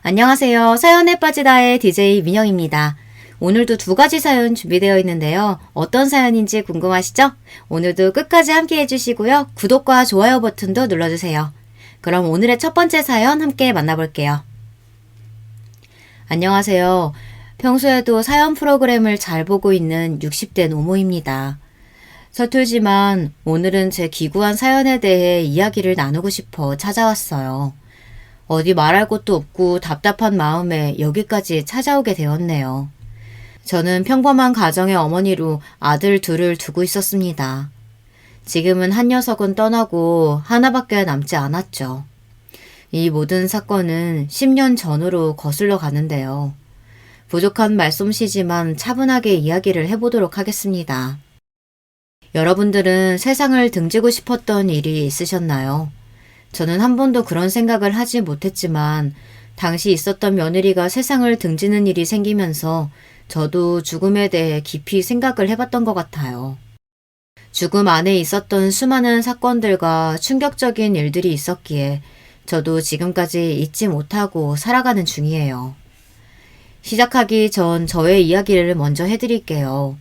안녕하세요. 사연에 빠지다의 DJ 민영입니다. 오늘도 두 가지 사연 준비되어 있는데요. 어떤 사연인지 궁금하시죠? 오늘도 끝까지 함께 해주시고요. 구독과 좋아요 버튼도 눌러주세요. 그럼 오늘의 첫 번째 사연 함께 만나볼게요. 안녕하세요. 평소에도 사연 프로그램을 잘 보고 있는 60대 노모입니다. 서툴지만 오늘은 제 기구한 사연에 대해 이야기를 나누고 싶어 찾아왔어요. 어디 말할 곳도 없고 답답한 마음에 여기까지 찾아오게 되었네요. 저는 평범한 가정의 어머니로 아들 둘을 두고 있었습니다. 지금은 한 녀석은 떠나고 하나밖에 남지 않았죠. 이 모든 사건은 10년 전으로 거슬러 가는데요. 부족한 말솜씨지만 차분하게 이야기를 해보도록 하겠습니다. 여러분들은 세상을 등지고 싶었던 일이 있으셨나요? 저는 한 번도 그런 생각을 하지 못했지만 당시 있었던 며느리가 세상을 등지는 일이 생기면서 저도 죽음에 대해 깊이 생각을 해봤던 것 같아요. 죽음 안에 있었던 수많은 사건들과 충격적인 일들이 있었기에 저도 지금까지 잊지 못하고 살아가는 중이에요. 시작하기 전 저의 이야기를 먼저 해드릴게요.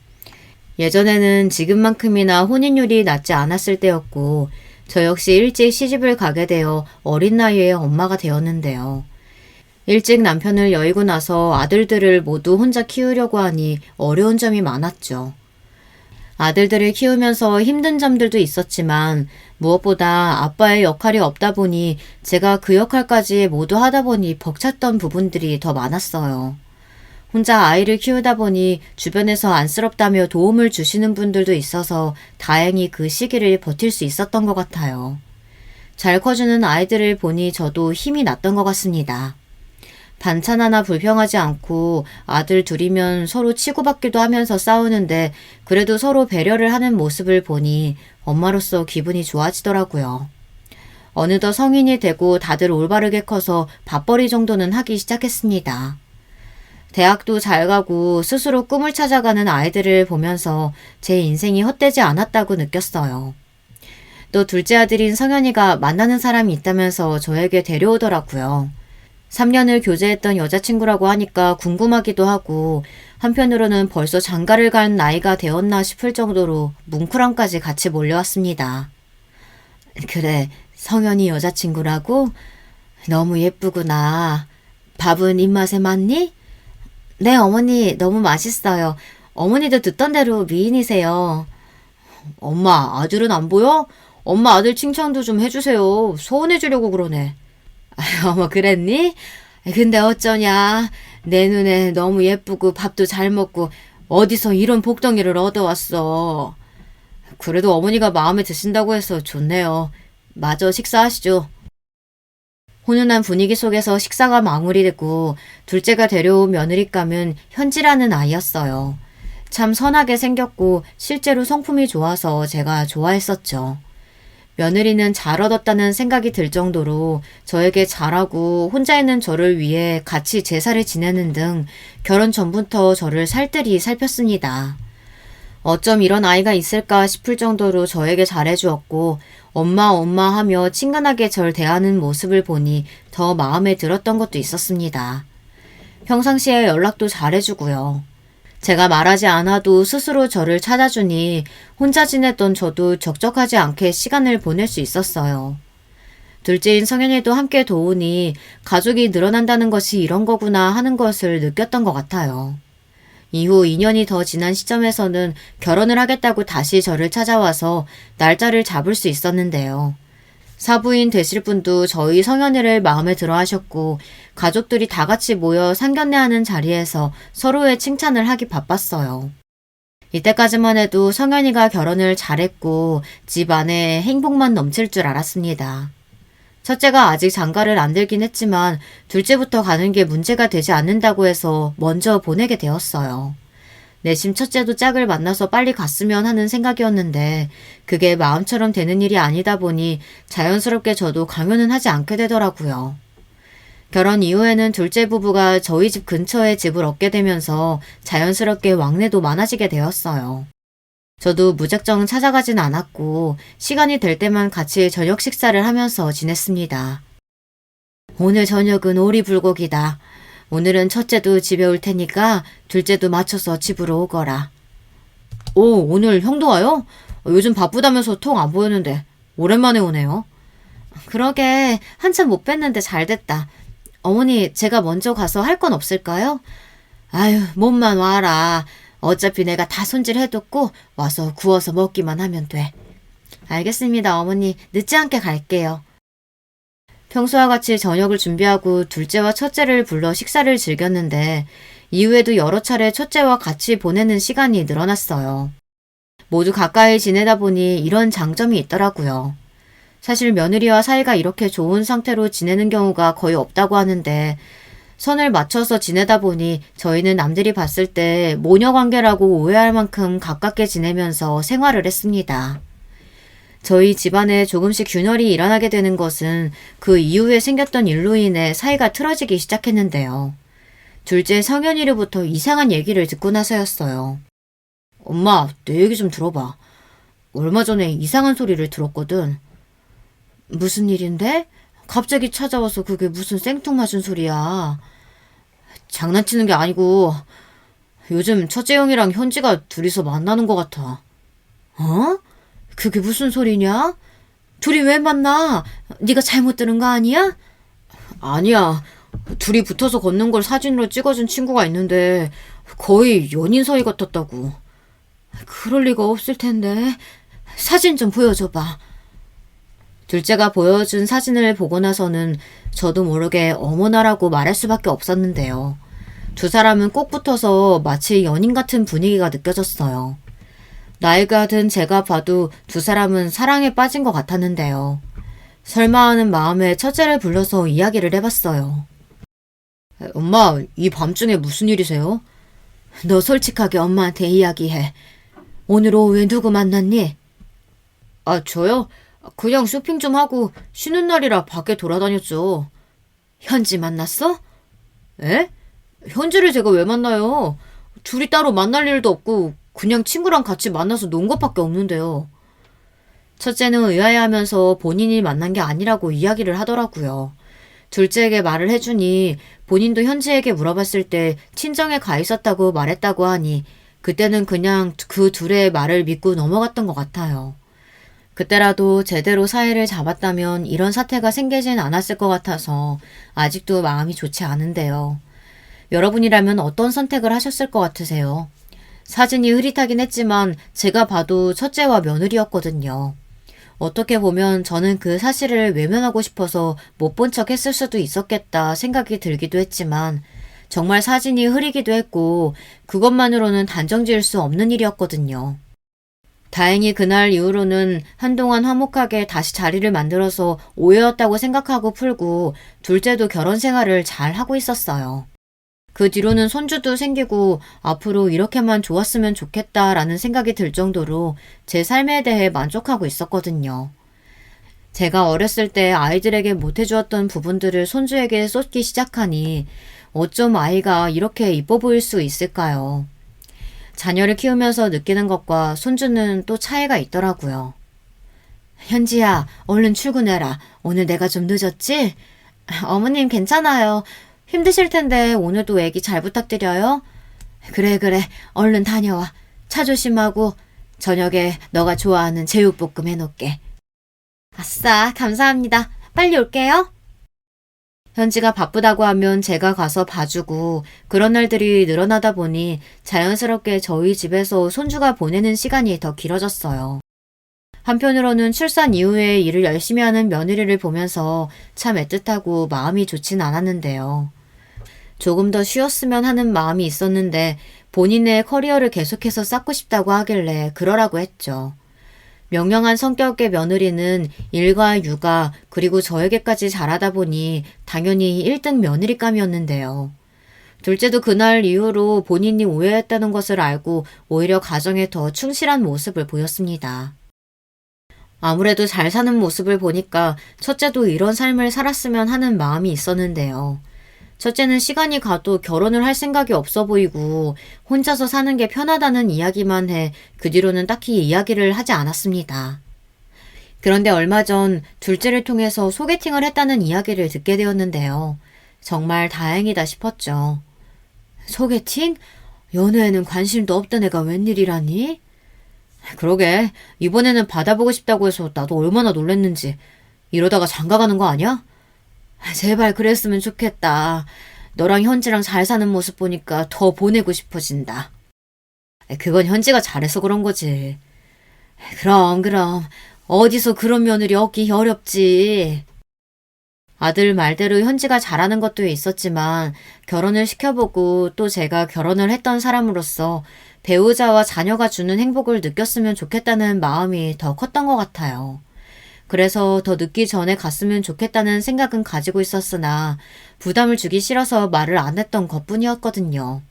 예전에는 지금만큼이나 혼인율이 낮지 않았을 때였고 저 역시 일찍 시집을 가게 되어 어린 나이에 엄마가 되었는데요. 일찍 남편을 여의고 나서 아들들을 모두 혼자 키우려고 하니 어려운 점이 많았죠. 아들들을 키우면서 힘든 점들도 있었지만 무엇보다 아빠의 역할이 없다 보니 제가 그 역할까지 모두 하다 보니 벅찼던 부분들이 더 많았어요. 혼자 아이를 키우다 보니 주변에서 안쓰럽다며 도움을 주시는 분들도 있어서 다행히 그 시기를 버틸 수 있었던 것 같아요. 잘 커주는 아이들을 보니 저도 힘이 났던 것 같습니다. 반찬 하나 불평하지 않고 아들 둘이면 서로 치고받기도 하면서 싸우는데 그래도 서로 배려를 하는 모습을 보니 엄마로서 기분이 좋아지더라고요. 어느덧 성인이 되고 다들 올바르게 커서 밥벌이 정도는 하기 시작했습니다. 대학도 잘 가고 스스로 꿈을 찾아가는 아이들을 보면서 제 인생이 헛되지 않았다고 느꼈어요. 또 둘째 아들인 성현이가 만나는 사람이 있다면서 저에게 데려오더라고요. 3년을 교제했던 여자친구라고 하니까 궁금하기도 하고 한편으로는 벌써 장가를 간 나이가 되었나 싶을 정도로 뭉클함까지 같이 몰려왔습니다. 그래, 성현이 여자친구라고? 너무 예쁘구나. 밥은 입맛에 맞니? 네, 어머니 너무 맛있어요. 어머니도 듣던 대로 미인이세요. 엄마, 아들은 안 보여? 엄마 아들 칭찬도 좀 해주세요. 소원해주려고 그러네. 어머, 그랬니? 근데 어쩌냐. 내 눈에 너무 예쁘고 밥도 잘 먹고 어디서 이런 복덩이를 얻어왔어. 그래도 어머니가 마음에 드신다고 해서 좋네요. 마저 식사하시죠. 훈훈한 분위기 속에서 식사가 마무리되고 둘째가 데려온 며느리감은 현지라는 아이였어요. 참 선하게 생겼고 실제로 성품이 좋아서 제가 좋아했었죠. 며느리는 잘 얻었다는 생각이 들 정도로 저에게 잘하고 혼자 있는 저를 위해 같이 제사를 지내는 등 결혼 전부터 저를 살뜰히 살폈습니다. 어쩜 이런 아이가 있을까 싶을 정도로 저에게 잘해주었고 엄마 엄마 하며 친근하게 절 대하는 모습을 보니 더 마음에 들었던 것도 있었습니다. 평상시에 연락도 잘해주고요. 제가 말하지 않아도 스스로 저를 찾아주니 혼자 지냈던 저도 적적하지 않게 시간을 보낼 수 있었어요. 둘째인 성현이도 함께 도우니 가족이 늘어난다는 것이 이런 거구나 하는 것을 느꼈던 것 같아요. 이후 2년이 더 지난 시점에서는 결혼을 하겠다고 다시 저를 찾아와서 날짜를 잡을 수 있었는데요. 사부인 되실 분도 저희 성현이를 마음에 들어 하셨고 가족들이 다 같이 모여 상견례하는 자리에서 서로의 칭찬을 하기 바빴어요. 이때까지만 해도 성현이가 결혼을 잘했고 집 안에 행복만 넘칠 줄 알았습니다. 첫째가 아직 장가를 안 들긴 했지만 둘째부터 가는 게 문제가 되지 않는다고 해서 먼저 보내게 되었어요. 내심 첫째도 짝을 만나서 빨리 갔으면 하는 생각이었는데 그게 마음처럼 되는 일이 아니다 보니 자연스럽게 저도 강요는 하지 않게 되더라고요. 결혼 이후에는 둘째 부부가 저희 집 근처에 집을 얻게 되면서 자연스럽게 왕래도 많아지게 되었어요. 저도 무작정 찾아가진 않았고 시간이 될 때만 같이 저녁 식사를 하면서 지냈습니다. 오늘 저녁은 오리불고기다. 오늘은 첫째도 집에 올 테니까 둘째도 맞춰서 집으로 오거라. 오, 오늘 형도 와요? 요즘 바쁘다면서 통 안 보였는데 오랜만에 오네요. 그러게 한참 못 뵀는데 잘 됐다. 어머니 제가 먼저 가서 할 건 없을까요? 아유 몸만 와라. 어차피 내가 다 손질해뒀고 와서 구워서 먹기만 하면 돼. 알겠습니다 어머니. 늦지 않게 갈게요. 평소와 같이 저녁을 준비하고 둘째와 첫째를 불러 식사를 즐겼는데 이후에도 여러 차례 첫째와 같이 보내는 시간이 늘어났어요. 모두 가까이 지내다 보니 이런 장점이 있더라고요. 사실 며느리와 사이가 이렇게 좋은 상태로 지내는 경우가 거의 없다고 하는데 선을 맞춰서 지내다 보니 저희는 남들이 봤을 때 모녀 관계라고 오해할 만큼 가깝게 지내면서 생활을 했습니다. 저희 집안에 조금씩 균열이 일어나게 되는 것은 그 이후에 생겼던 일로 인해 사이가 틀어지기 시작했는데요. 둘째 성현이로부터 이상한 얘기를 듣고 나서였어요. 엄마, 내 얘기 좀 들어봐. 얼마 전에 이상한 소리를 들었거든. 무슨 일인데? 갑자기 찾아와서 그게 무슨 생뚱맞은 소리야. 장난치는 게 아니고 요즘 첫째 형이랑 현지가 둘이서 만나는 것 같아. 어? 그게 무슨 소리냐? 둘이 왜 만나? 네가 잘못 들은 거 아니야? 아니야. 둘이 붙어서 걷는 걸 사진으로 찍어준 친구가 있는데 거의 연인 사이 같았다고. 그럴 리가 없을 텐데. 사진 좀 보여줘봐. 둘째가 보여준 사진을 보고 나서는 저도 모르게 어머나라고 말할 수밖에 없었는데요. 두 사람은 꼭 붙어서 마치 연인 같은 분위기가 느껴졌어요. 나이가 든 제가 봐도 두 사람은 사랑에 빠진 것 같았는데요. 설마 하는 마음에 첫째를 불러서 이야기를 해봤어요. 엄마, 이 밤중에 무슨 일이세요? 너 솔직하게 엄마한테 이야기해. 오늘 오후에 누구 만났니? 아, 저요? 그냥 쇼핑 좀 하고 쉬는 날이라 밖에 돌아다녔죠. 현지 만났어? 에? 현지를 제가 왜 만나요? 둘이 따로 만날 일도 없고 그냥 친구랑 같이 만나서 논 것밖에 없는데요. 첫째는 의아해하면서 본인이 만난 게 아니라고 이야기를 하더라고요. 둘째에게 말을 해주니 본인도 현지에게 물어봤을 때 친정에 가 있었다고 말했다고 하니 그때는 그냥 그 둘의 말을 믿고 넘어갔던 것 같아요. 그때라도 제대로 사이를 잡았다면 이런 사태가 생기진 않았을 것 같아서 아직도 마음이 좋지 않은데요. 여러분이라면 어떤 선택을 하셨을 것 같으세요? 사진이 흐릿하긴 했지만 제가 봐도 첫째와 며느리였거든요. 어떻게 보면 저는 그 사실을 외면하고 싶어서 못 본 척 했을 수도 있었겠다 생각이 들기도 했지만 정말 사진이 흐리기도 했고 그것만으로는 단정 지을 수 없는 일이었거든요. 다행히 그날 이후로는 한동안 화목하게 다시 자리를 만들어서 오해였다고 생각하고 풀고 둘째도 결혼 생활을 잘 하고 있었어요. 그 뒤로는 손주도 생기고 앞으로 이렇게만 좋았으면 좋겠다라는 생각이 들 정도로 제 삶에 대해 만족하고 있었거든요. 제가 어렸을 때 아이들에게 못해주었던 부분들을 손주에게 쏟기 시작하니 어쩜 아이가 이렇게 이뻐 보일 수 있을까요? 자녀를 키우면서 느끼는 것과 손주는 또 차이가 있더라고요. 현지야, 얼른 출근해라. 오늘 내가 좀 늦었지? 어머님 괜찮아요. 힘드실 텐데 오늘도 애기 잘 부탁드려요. 그래, 얼른 다녀와. 차 조심하고 저녁에 너가 좋아하는 제육볶음 해놓을게. 아싸, 감사합니다. 빨리 올게요. 현지가 바쁘다고 하면 제가 가서 봐주고 그런 날들이 늘어나다 보니 자연스럽게 저희 집에서 손주가 보내는 시간이 더 길어졌어요. 한편으로는 출산 이후에 일을 열심히 하는 며느리를 보면서 참 애틋하고 마음이 좋진 않았는데요. 조금 더 쉬었으면 하는 마음이 있었는데 본인의 커리어를 계속해서 쌓고 싶다고 하길래 그러라고 했죠. 명령한 성격의 며느리는 일과 육아 그리고 저에게까지 잘하다 보니 당연히 1등 며느리감이었는데요. 둘째도 그날 이후로 본인이 오해했다는 것을 알고 오히려 가정에 더 충실한 모습을 보였습니다. 아무래도 잘 사는 모습을 보니까 첫째도 이런 삶을 살았으면 하는 마음이 있었는데요. 첫째는 시간이 가도 결혼을 할 생각이 없어 보이고 혼자서 사는 게 편하다는 이야기만 해 그 뒤로는 딱히 이야기를 하지 않았습니다. 그런데 얼마 전 둘째를 통해서 소개팅을 했다는 이야기를 듣게 되었는데요. 정말 다행이다 싶었죠. 소개팅? 연애에는 관심도 없던 애가 웬일이라니? 그러게, 이번에는 받아보고 싶다고 해서 나도 얼마나 놀랬는지. 이러다가 장가가는 거 아니야? 제발 그랬으면 좋겠다. 너랑 현지랑 잘 사는 모습 보니까 더 보내고 싶어진다. 그건 현지가 잘해서 그런 거지. 그럼. 어디서 그런 며느리 얻기 어렵지. 아들 말대로 현지가 잘하는 것도 있었지만 결혼을 시켜보고 또 제가 결혼을 했던 사람으로서 배우자와 자녀가 주는 행복을 느꼈으면 좋겠다는 마음이 더 컸던 것 같아요. 그래서 더 늦기 전에 갔으면 좋겠다는 생각은 가지고 있었으나 부담을 주기 싫어서 말을 안 했던 것뿐이었거든요.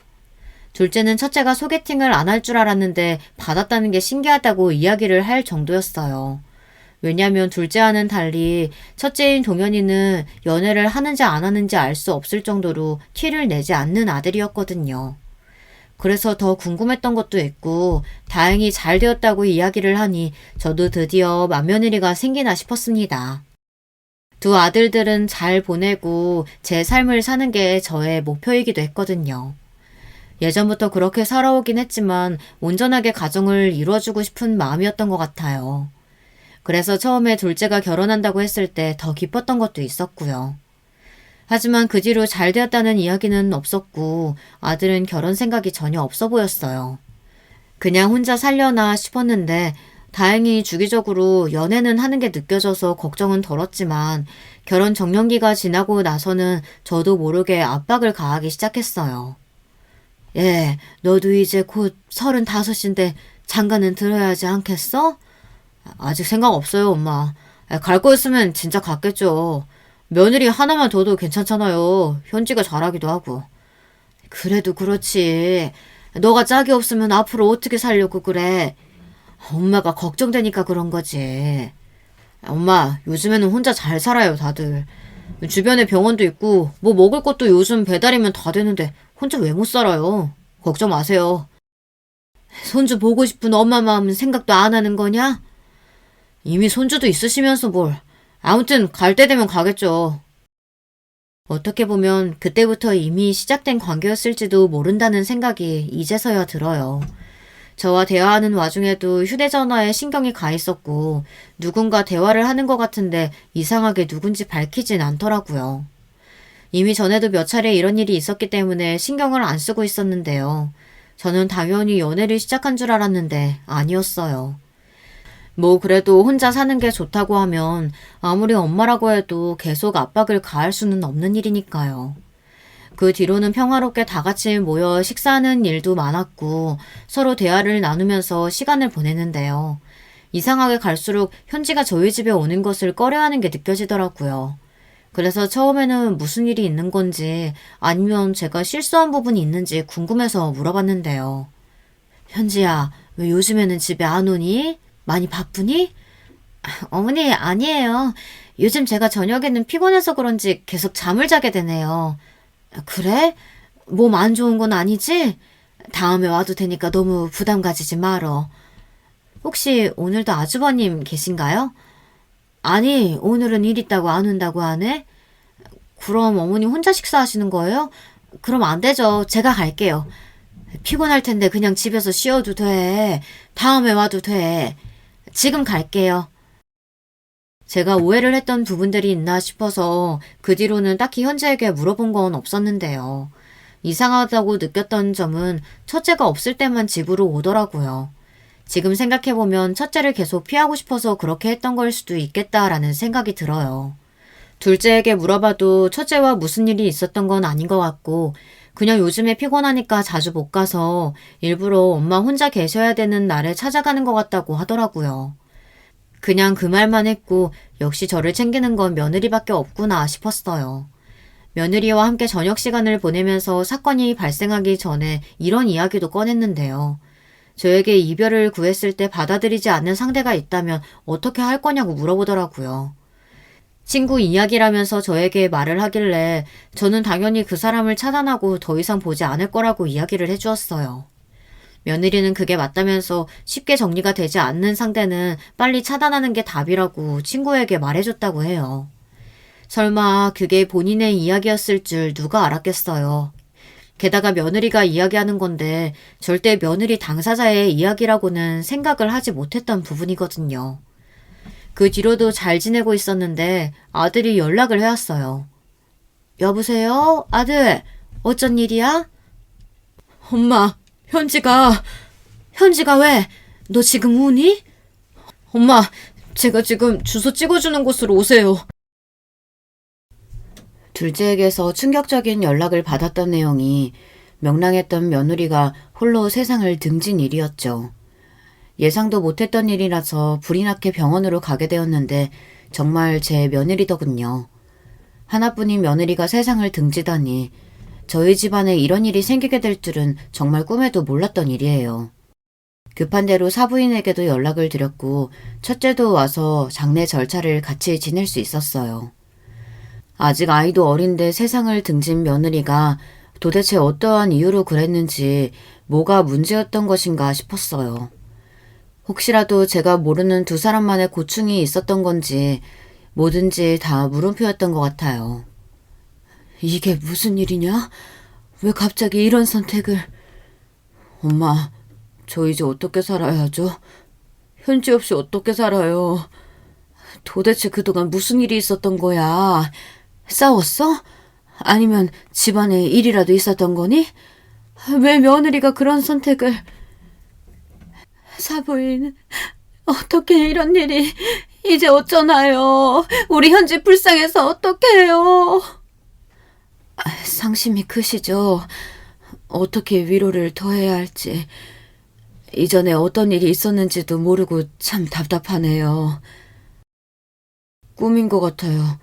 둘째는 첫째가 소개팅을 안 할 줄 알았는데 받았다는 게 신기하다고 이야기를 할 정도였어요. 왜냐하면 둘째와는 달리 첫째인 동현이는 연애를 하는지 안 하는지 알 수 없을 정도로 티를 내지 않는 아들이었거든요. 그래서 더 궁금했던 것도 있고 다행히 잘 되었다고 이야기를 하니 저도 드디어 맏며느리가 생기나 싶었습니다. 두 아들들은 잘 보내고 제 삶을 사는 게 저의 목표이기도 했거든요. 예전부터 그렇게 살아오긴 했지만 온전하게 가정을 이루어주고 싶은 마음이었던 것 같아요. 그래서 처음에 둘째가 결혼한다고 했을 때 더 기뻤던 것도 있었고요. 하지만 그 뒤로 잘 되었다는 이야기는 없었고 아들은 결혼 생각이 전혀 없어 보였어요. 그냥 혼자 살려나 싶었는데 다행히 주기적으로 연애는 하는 게 느껴져서 걱정은 덜었지만 결혼 정년기가 지나고 나서는 저도 모르게 압박을 가하기 시작했어요. 예, 너도 이제 곧 35인데 장가는 들어야 하지 않겠어? 아직 생각 없어요, 엄마. 갈 거였으면 진짜 갔겠죠. 며느리 하나만 둬도 괜찮잖아요. 현지가 잘하기도 하고. 그래도 그렇지. 너가 짝이 없으면 앞으로 어떻게 살려고 그래. 엄마가 걱정되니까 그런 거지. 엄마, 요즘에는 혼자 잘 살아요, 다들. 주변에 병원도 있고 뭐 먹을 것도 요즘 배달이면 다 되는데 혼자 왜 못 살아요. 걱정 마세요. 손주 보고 싶은 엄마 마음은 생각도 안 하는 거냐? 이미 손주도 있으시면서 뭘. 아무튼 갈 때 되면 가겠죠. 어떻게 보면 그때부터 이미 시작된 관계였을지도 모른다는 생각이 이제서야 들어요. 저와 대화하는 와중에도 휴대전화에 신경이 가 있었고 누군가 대화를 하는 것 같은데 이상하게 누군지 밝히진 않더라고요. 이미 전에도 몇 차례 이런 일이 있었기 때문에 신경을 안 쓰고 있었는데요. 저는 당연히 연애를 시작한 줄 알았는데 아니었어요. 뭐 그래도 혼자 사는 게 좋다고 하면 아무리 엄마라고 해도 계속 압박을 가할 수는 없는 일이니까요. 그 뒤로는 평화롭게 다 같이 모여 식사하는 일도 많았고 서로 대화를 나누면서 시간을 보내는데요. 이상하게 갈수록 현지가 저희 집에 오는 것을 꺼려하는 게 느껴지더라고요. 그래서 처음에는 무슨 일이 있는 건지 아니면 제가 실수한 부분이 있는지 궁금해서 물어봤는데요. 현지야, 왜 요즘에는 집에 안 오니? 많이 바쁘니? 어머니, 아니에요. 요즘 제가 저녁에는 피곤해서 그런지 계속 잠을 자게 되네요. 그래? 몸 안 좋은 건 아니지? 다음에 와도 되니까 너무 부담 가지지 말어. 혹시 오늘도 아주버님 계신가요? 아니, 오늘은 일 있다고 안 온다고 하네? 그럼 어머니 혼자 식사하시는 거예요? 그럼 안 되죠. 제가 갈게요. 피곤할 텐데 그냥 집에서 쉬어도 돼. 다음에 와도 돼. 지금 갈게요. 제가 오해를 했던 부분들이 있나 싶어서 그 뒤로는 딱히 현지에게 물어본 건 없었는데요. 이상하다고 느꼈던 점은 첫째가 없을 때만 집으로 오더라고요. 지금 생각해보면 첫째를 계속 피하고 싶어서 그렇게 했던 걸 수도 있겠다라는 생각이 들어요. 둘째에게 물어봐도 첫째와 무슨 일이 있었던 건 아닌 것 같고 그냥 요즘에 피곤하니까 자주 못 가서 일부러 엄마 혼자 계셔야 되는 날에 찾아가는 것 같다고 하더라고요. 그냥 그 말만 했고 역시 저를 챙기는 건 며느리밖에 없구나 싶었어요. 며느리와 함께 저녁 시간을 보내면서 사건이 발생하기 전에 이런 이야기도 꺼냈는데요. 저에게 이별을 구했을 때 받아들이지 않는 상대가 있다면 어떻게 할 거냐고 물어보더라고요. 친구 이야기라면서 저에게 말을 하길래 저는 당연히 그 사람을 차단하고 더 이상 보지 않을 거라고 이야기를 해주었어요. 며느리는 그게 맞다면서 쉽게 정리가 되지 않는 상대는 빨리 차단하는 게 답이라고 친구에게 말해줬다고 해요. 설마 그게 본인의 이야기였을 줄 누가 알았겠어요. 게다가 며느리가 이야기하는 건데 절대 며느리 당사자의 이야기라고는 생각을 하지 못했던 부분이거든요. 그 뒤로도 잘 지내고 있었는데 아들이 연락을 해왔어요. 여보세요? 아들, 어쩐 일이야? 엄마, 현지가 왜? 너 지금 우니? 엄마, 제가 지금 주소 찍어주는 곳으로 오세요. 둘째에게서 충격적인 연락을 받았던 내용이 명랑했던 며느리가 홀로 세상을 등진 일이었죠. 예상도 못했던 일이라서 불이 나게 병원으로 가게 되었는데 정말 제 며느리더군요. 하나뿐인 며느리가 세상을 등지다니 저희 집안에 이런 일이 생기게 될 줄은 정말 꿈에도 몰랐던 일이에요. 급한 대로 사부인에게도 연락을 드렸고 첫째도 와서 장례 절차를 같이 지낼 수 있었어요. 아직 아이도 어린데 세상을 등진 며느리가 도대체 어떠한 이유로 그랬는지 뭐가 문제였던 것인가 싶었어요. 혹시라도 제가 모르는 두 사람만의 고충이 있었던 건지 뭐든지 다 물음표였던 것 같아요. 이게 무슨 일이냐? 왜 갑자기 이런 선택을... 엄마, 저 이제 어떻게 살아야 하죠? 현지 없이 어떻게 살아요? 도대체 그동안 무슨 일이 있었던 거야? 싸웠어? 아니면 집안에 일이라도 있었던 거니? 왜 며느리가 그런 선택을... 사부인, 어떻게 이런 일이... 이제 어쩌나요? 우리 현지 불쌍해서 어떡해요? 상심이 크시죠? 어떻게 위로를 더해야 할지... 이전에 어떤 일이 있었는지도 모르고 참 답답하네요. 꿈인 것 같아요.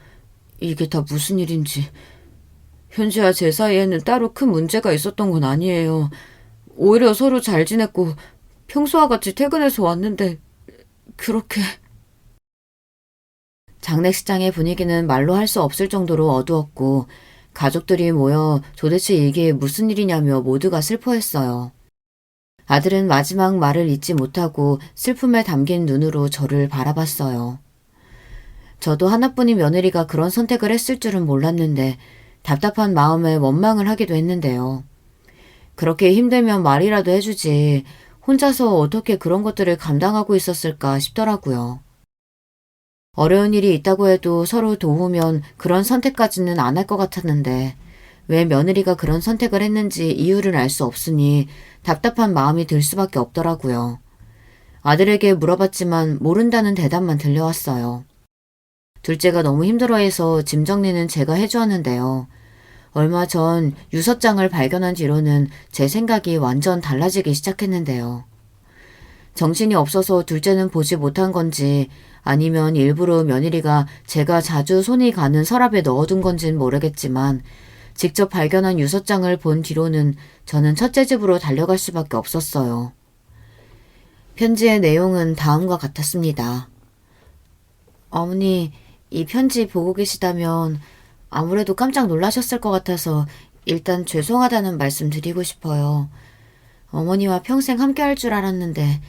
이게 다 무슨 일인지. 현지와 제 사이에는 따로 큰 문제가 있었던 건 아니에요. 오히려 서로 잘 지냈고 평소와 같이 퇴근해서 왔는데 그렇게... 장례식장의 분위기는 말로 할 수 없을 정도로 어두웠고 가족들이 모여 도대체 이게 무슨 일이냐며 모두가 슬퍼했어요. 아들은 마지막 말을 잊지 못하고 슬픔에 담긴 눈으로 저를 바라봤어요. 저도 하나뿐인 며느리가 그런 선택을 했을 줄은 몰랐는데 답답한 마음에 원망을 하기도 했는데요. 그렇게 힘들면 말이라도 해주지 혼자서 어떻게 그런 것들을 감당하고 있었을까 싶더라고요. 어려운 일이 있다고 해도 서로 도우면 그런 선택까지는 안 할 것 같았는데 왜 며느리가 그런 선택을 했는지 이유를 알 수 없으니 답답한 마음이 들 수밖에 없더라고요. 아들에게 물어봤지만 모른다는 대답만 들려왔어요. 둘째가 너무 힘들어해서 짐 정리는 제가 해주었는데요. 얼마 전 유서장을 발견한 뒤로는 제 생각이 완전 달라지기 시작했는데요. 정신이 없어서 둘째는 보지 못한 건지 아니면 일부러 며느리가 제가 자주 손이 가는 서랍에 넣어둔 건진 모르겠지만 직접 발견한 유서장을 본 뒤로는 저는 첫째 집으로 달려갈 수밖에 없었어요. 편지의 내용은 다음과 같았습니다. 어머니, 이 편지 보고 계시다면 아무래도 깜짝 놀라셨을 것 같아서 일단 죄송하다는 말씀 드리고 싶어요. 어머니와 평생 함께 할 줄 알았는데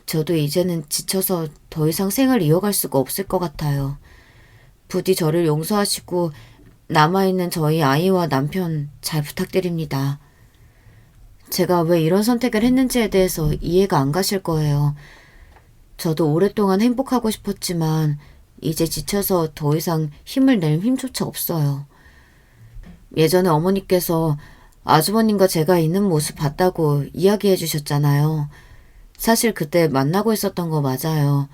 저도 이제는 지쳐서 더 이상 생을 이어갈 수가 없을 것 같아요. 부디 저를 용서하시고 남아있는 저희 아이와 남편 잘 부탁드립니다. 제가 왜 이런 선택을 했는지에 대해서 이해가 안 가실 거예요. 저도 오랫동안 행복하고 싶었지만 이제 지쳐서 더 이상 힘을 낼 힘조차 없어요. 예전에 어머니께서 아주버님과 제가 있는 모습 봤다고 이야기해 주셨잖아요. 사실 그때 만나고 있었던 거 맞아요.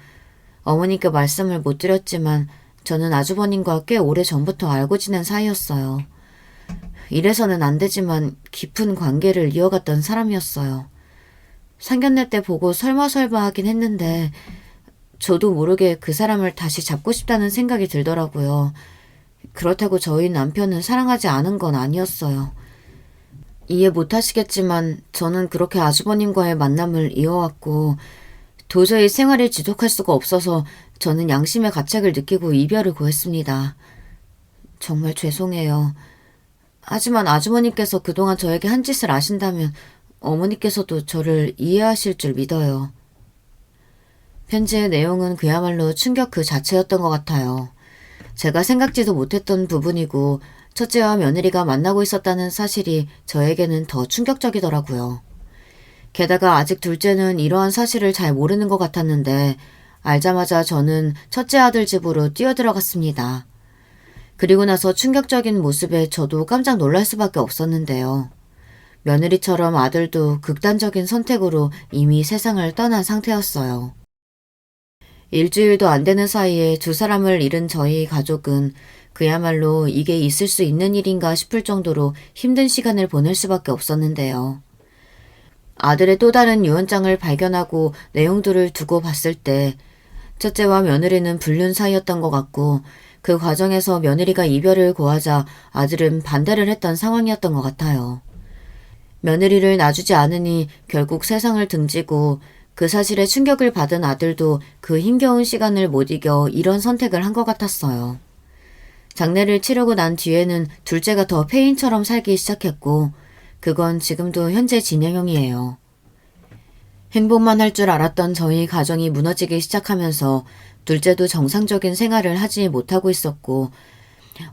어머니께 말씀을 못 드렸지만 저는 아주버님과 꽤 오래 전부터 알고 지낸 사이였어요. 이래서는 안 되지만 깊은 관계를 이어갔던 사람이었어요. 상견례 때 보고 설마설마 하긴 했는데 저도 모르게 그 사람을 다시 잡고 싶다는 생각이 들더라고요. 그렇다고 저희 남편은 사랑하지 않은 건 아니었어요. 이해 못하시겠지만 저는 그렇게 아주버님과의 만남을 이어왔고 도저히 생활을 지속할 수가 없어서 저는 양심의 가책을 느끼고 이별을 고했습니다. 정말 죄송해요. 하지만 아주머니께서 그동안 저에게 한 짓을 아신다면 어머니께서도 저를 이해하실 줄 믿어요. 편지의 내용은 그야말로 충격 그 자체였던 것 같아요. 제가 생각지도 못했던 부분이고 첫째와 며느리가 만나고 있었다는 사실이 저에게는 더 충격적이더라고요. 게다가 아직 둘째는 이러한 사실을 잘 모르는 것 같았는데 알자마자 저는 첫째 아들 집으로 뛰어들어갔습니다. 그리고 나서 충격적인 모습에 저도 깜짝 놀랄 수밖에 없었는데요. 며느리처럼 아들도 극단적인 선택으로 이미 세상을 떠난 상태였어요. 일주일도 안 되는 사이에 두 사람을 잃은 저희 가족은 그야말로 이게 있을 수 있는 일인가 싶을 정도로 힘든 시간을 보낼 수밖에 없었는데요. 아들의 또 다른 유언장을 발견하고 내용들을 두고 봤을 때 첫째와 며느리는 불륜 사이였던 것 같고 그 과정에서 며느리가 이별을 고하자 아들은 반대를 했던 상황이었던 것 같아요. 며느리를 놔주지 않으니 결국 세상을 등지고 그 사실에 충격을 받은 아들도 그 힘겨운 시간을 못 이겨 이런 선택을 한 것 같았어요. 장례를 치르고 난 뒤에는 둘째가 더 폐인처럼 살기 시작했고 그건 지금도 현재 진행형이에요. 행복만 할 줄 알았던 저희 가정이 무너지기 시작하면서 둘째도 정상적인 생활을 하지 못하고 있었고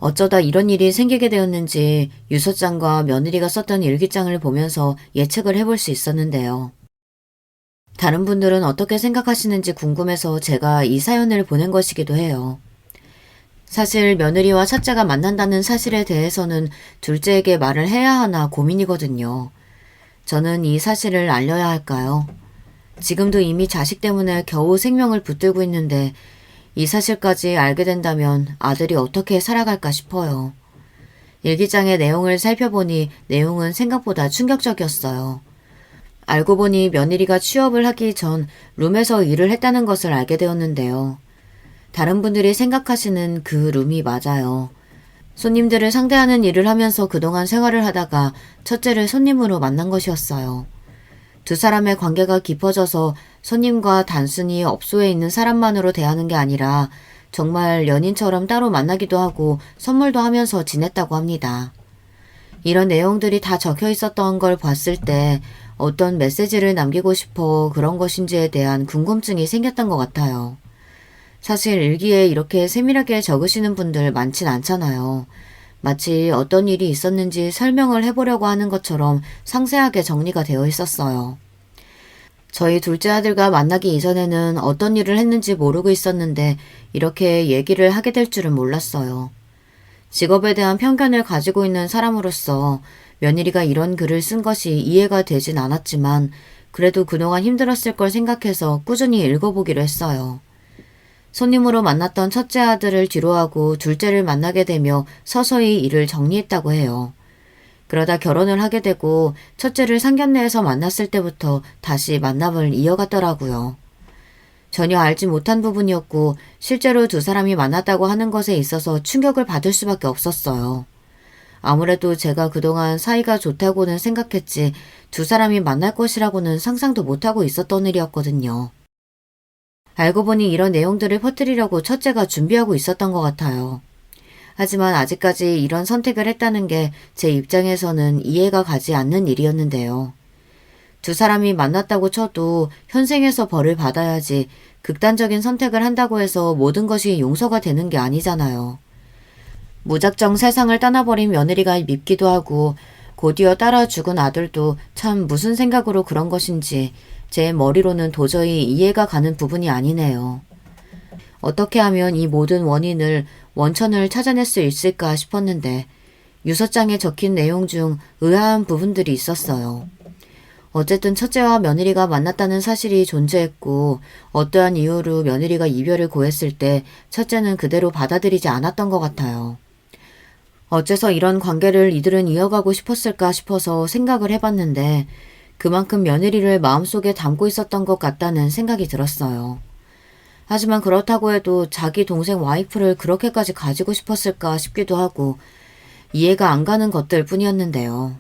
어쩌다 이런 일이 생기게 되었는지 유서장과 며느리가 썼던 일기장을 보면서 예측을 해볼 수 있었는데요. 다른 분들은 어떻게 생각하시는지 궁금해서 제가 이 사연을 보낸 것이기도 해요. 사실 며느리와 첫째가 만난다는 사실에 대해서는 둘째에게 말을 해야 하나 고민이거든요. 저는 이 사실을 알려야 할까요? 지금도 이미 자식 때문에 겨우 생명을 붙들고 있는데 이 사실까지 알게 된다면 아들이 어떻게 살아갈까 싶어요. 일기장의 내용을 살펴보니 내용은 생각보다 충격적이었어요. 알고 보니 며느리가 취업을 하기 전 룸에서 일을 했다는 것을 알게 되었는데요. 다른 분들이 생각하시는 그 룸이 맞아요. 손님들을 상대하는 일을 하면서 그동안 생활을 하다가 첫째를 손님으로 만난 것이었어요. 두 사람의 관계가 깊어져서 손님과 단순히 업소에 있는 사람만으로 대하는 게 아니라 정말 연인처럼 따로 만나기도 하고 선물도 하면서 지냈다고 합니다. 이런 내용들이 다 적혀 있었던 걸 봤을 때 어떤 메시지를 남기고 싶어 그런 것인지에 대한 궁금증이 생겼던 것 같아요. 사실 일기에 이렇게 세밀하게 적으시는 분들 많진 않잖아요. 마치 어떤 일이 있었는지 설명을 해보려고 하는 것처럼 상세하게 정리가 되어 있었어요. 저희 둘째 아들과 만나기 이전에는 어떤 일을 했는지 모르고 있었는데 이렇게 얘기를 하게 될 줄은 몰랐어요. 직업에 대한 편견을 가지고 있는 사람으로서 며느리가 이런 글을 쓴 것이 이해가 되진 않았지만 그래도 그동안 힘들었을 걸 생각해서 꾸준히 읽어보기로 했어요. 손님으로 만났던 첫째 아들을 뒤로하고 둘째를 만나게 되며 서서히 일을 정리했다고 해요. 그러다 결혼을 하게 되고 첫째를 상견례에서 만났을 때부터 다시 만남을 이어갔더라고요. 전혀 알지 못한 부분이었고 실제로 두 사람이 만났다고 하는 것에 있어서 충격을 받을 수밖에 없었어요. 아무래도 제가 그동안 사이가 좋다고는 생각했지 두 사람이 만날 것이라고는 상상도 못하고 있었던 일이었거든요. 알고 보니 이런 내용들을 퍼뜨리려고 첫째가 준비하고 있었던 것 같아요. 하지만 아직까지 이런 선택을 했다는 게 제 입장에서는 이해가 가지 않는 일이었는데요. 두 사람이 만났다고 쳐도 현생에서 벌을 받아야지 극단적인 선택을 한다고 해서 모든 것이 용서가 되는 게 아니잖아요. 무작정 세상을 떠나버린 며느리가 밉기도 하고 곧이어 따라 죽은 아들도 참 무슨 생각으로 그런 것인지 제 머리로는 도저히 이해가 가는 부분이 아니네요. 어떻게 하면 이 모든 원인을 원천을 찾아낼 수 있을까 싶었는데 유서장에 적힌 내용 중 의아한 부분들이 있었어요. 어쨌든 첫째와 며느리가 만났다는 사실이 존재했고 어떠한 이유로 며느리가 이별을 고했을 때 첫째는 그대로 받아들이지 않았던 것 같아요. 어째서 이런 관계를 이들은 이어가고 싶었을까 싶어서 생각을 해봤는데 그만큼 며느리를 마음속에 담고 있었던 것 같다는 생각이 들었어요. 하지만 그렇다고 해도 자기 동생 와이프를 그렇게까지 가지고 싶었을까 싶기도 하고 이해가 안 가는 것들 뿐이었는데요.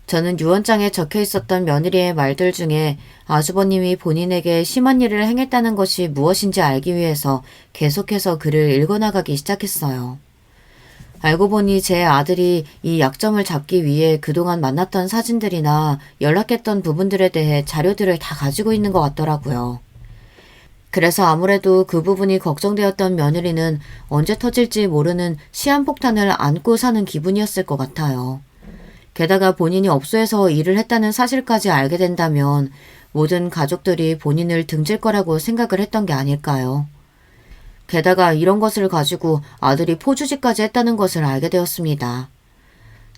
저는 유언장에 적혀 있었던 며느리의 말들 중에 아주버님이 본인에게 심한 일을 행했다는 것이 무엇인지 알기 위해서 계속해서 글을 읽어나가기 시작했어요. 알고 보니 제 아들이 이 약점을 잡기 위해 그동안 만났던 사진들이나 연락했던 부분들에 대해 자료들을 다 가지고 있는 것 같더라고요. 그래서 아무래도 그 부분이 걱정되었던 며느리는 언제 터질지 모르는 시한폭탄을 안고 사는 기분이었을 것 같아요. 게다가 본인이 업소에서 일을 했다는 사실까지 알게 된다면 모든 가족들이 본인을 등질 거라고 생각을 했던 게 아닐까요? 게다가 이런 것을 가지고 아들이 포주짓까지 했다는 것을 알게 되었습니다.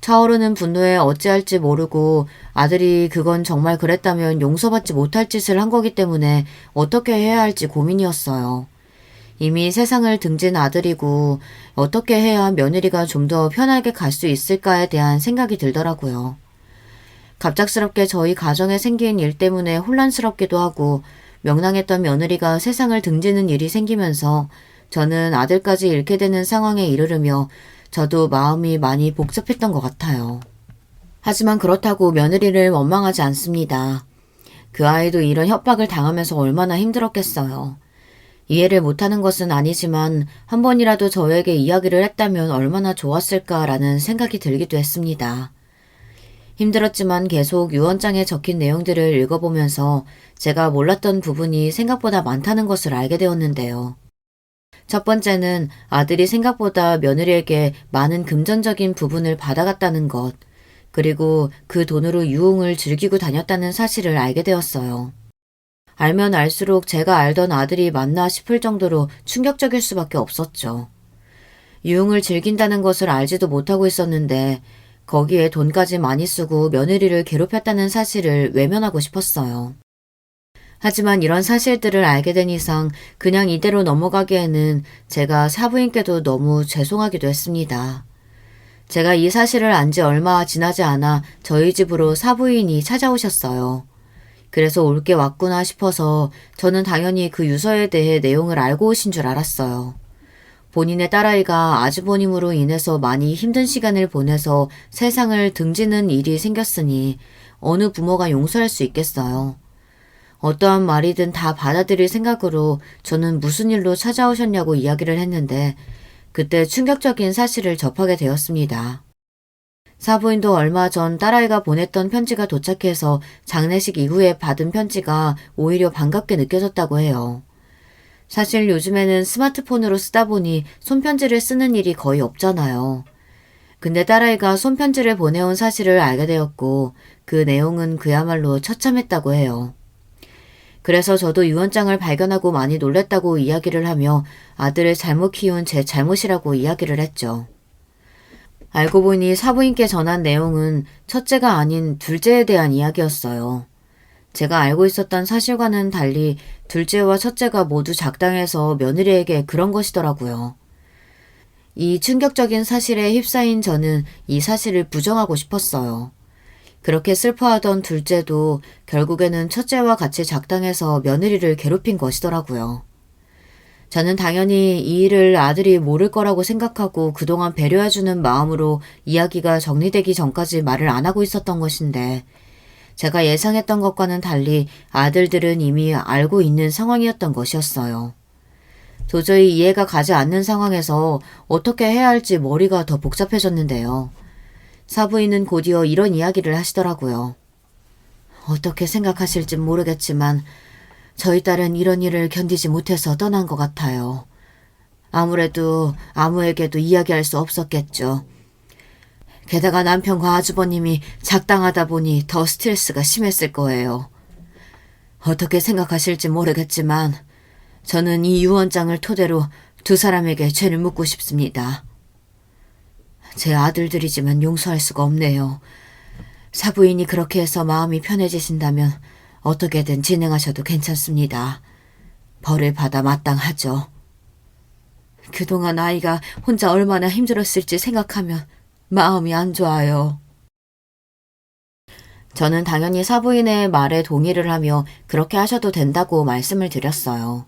차오르는 분노에 어찌할지 모르고 아들이 그건 정말 그랬다면 용서받지 못할 짓을 한 거기 때문에 어떻게 해야 할지 고민이었어요. 이미 세상을 등진 아들이고 어떻게 해야 며느리가 좀 더 편하게 갈 수 있을까에 대한 생각이 들더라고요. 갑작스럽게 저희 가정에 생긴 일 때문에 혼란스럽기도 하고 명랑했던 며느리가 세상을 등지는 일이 생기면서 저는 아들까지 잃게 되는 상황에 이르르며 저도 마음이 많이 복잡했던 것 같아요. 하지만 그렇다고 며느리를 원망하지 않습니다. 그 아이도 이런 협박을 당하면서 얼마나 힘들었겠어요. 이해를 못하는 것은 아니지만 한 번이라도 저에게 이야기를 했다면 얼마나 좋았을까라는 생각이 들기도 했습니다. 힘들었지만 계속 유언장에 적힌 내용들을 읽어보면서 제가 몰랐던 부분이 생각보다 많다는 것을 알게 되었는데요. 첫 번째는 아들이 생각보다 며느리에게 많은 금전적인 부분을 받아갔다는 것, 그리고 그 돈으로 유흥을 즐기고 다녔다는 사실을 알게 되었어요. 알면 알수록 제가 알던 아들이 맞나 싶을 정도로 충격적일 수밖에 없었죠. 유흥을 즐긴다는 것을 알지도 못하고 있었는데 거기에 돈까지 많이 쓰고 며느리를 괴롭혔다는 사실을 외면하고 싶었어요. 하지만 이런 사실들을 알게 된 이상 그냥 이대로 넘어가기에는 제가 사부인께도 너무 죄송하기도 했습니다. 제가 이 사실을 안 지 얼마 지나지 않아 저희 집으로 사부인이 찾아오셨어요. 그래서 올 게 왔구나 싶어서 저는 당연히 그 유서에 대해 내용을 알고 오신 줄 알았어요. 본인의 딸아이가 아주버님으로 인해서 많이 힘든 시간을 보내서 세상을 등지는 일이 생겼으니 어느 부모가 용서할 수 있겠어요. 어떠한 말이든 다 받아들일 생각으로 저는 무슨 일로 찾아오셨냐고 이야기를 했는데 그때 충격적인 사실을 접하게 되었습니다. 사부인도 얼마 전 딸아이가 보냈던 편지가 도착해서 장례식 이후에 받은 편지가 오히려 반갑게 느껴졌다고 해요. 사실 요즘에는 스마트폰으로 쓰다 보니 손편지를 쓰는 일이 거의 없잖아요. 근데 딸아이가 손편지를 보내온 사실을 알게 되었고 그 내용은 그야말로 처참했다고 해요. 그래서 저도 유언장을 발견하고 많이 놀랬다고 이야기를 하며 아들을 잘못 키운 제 잘못이라고 이야기를 했죠. 알고 보니 사부인께 전한 내용은 첫째가 아닌 둘째에 대한 이야기였어요. 제가 알고 있었던 사실과는 달리 둘째와 첫째가 모두 작당해서 며느리에게 그런 것이더라고요. 이 충격적인 사실에 휩싸인 저는 이 사실을 부정하고 싶었어요. 그렇게 슬퍼하던 둘째도 결국에는 첫째와 같이 작당해서 며느리를 괴롭힌 것이더라고요. 저는 당연히 이 일을 아들이 모를 거라고 생각하고 그동안 배려해주는 마음으로 이야기가 정리되기 전까지 말을 안 하고 있었던 것인데 제가 예상했던 것과는 달리 아들들은 이미 알고 있는 상황이었던 것이었어요. 도저히 이해가 가지 않는 상황에서 어떻게 해야 할지 머리가 더 복잡해졌는데요. 사부인은 곧이어 이런 이야기를 하시더라고요. 어떻게 생각하실진 모르겠지만 저희 딸은 이런 일을 견디지 못해서 떠난 것 같아요. 아무래도 아무에게도 이야기할 수 없었겠죠. 게다가 남편과 아주버님이 작당하다 보니 더 스트레스가 심했을 거예요. 어떻게 생각하실지 모르겠지만 저는 이 유언장을 토대로 두 사람에게 죄를 묻고 싶습니다. 제 아들들이지만 용서할 수가 없네요. 사부인이 그렇게 해서 마음이 편해지신다면 어떻게든 진행하셔도 괜찮습니다. 벌을 받아 마땅하죠. 그동안 아이가 혼자 얼마나 힘들었을지 생각하면 마음이 안 좋아요. 저는 당연히 사부인의 말에 동의를 하며 그렇게 하셔도 된다고 말씀을 드렸어요.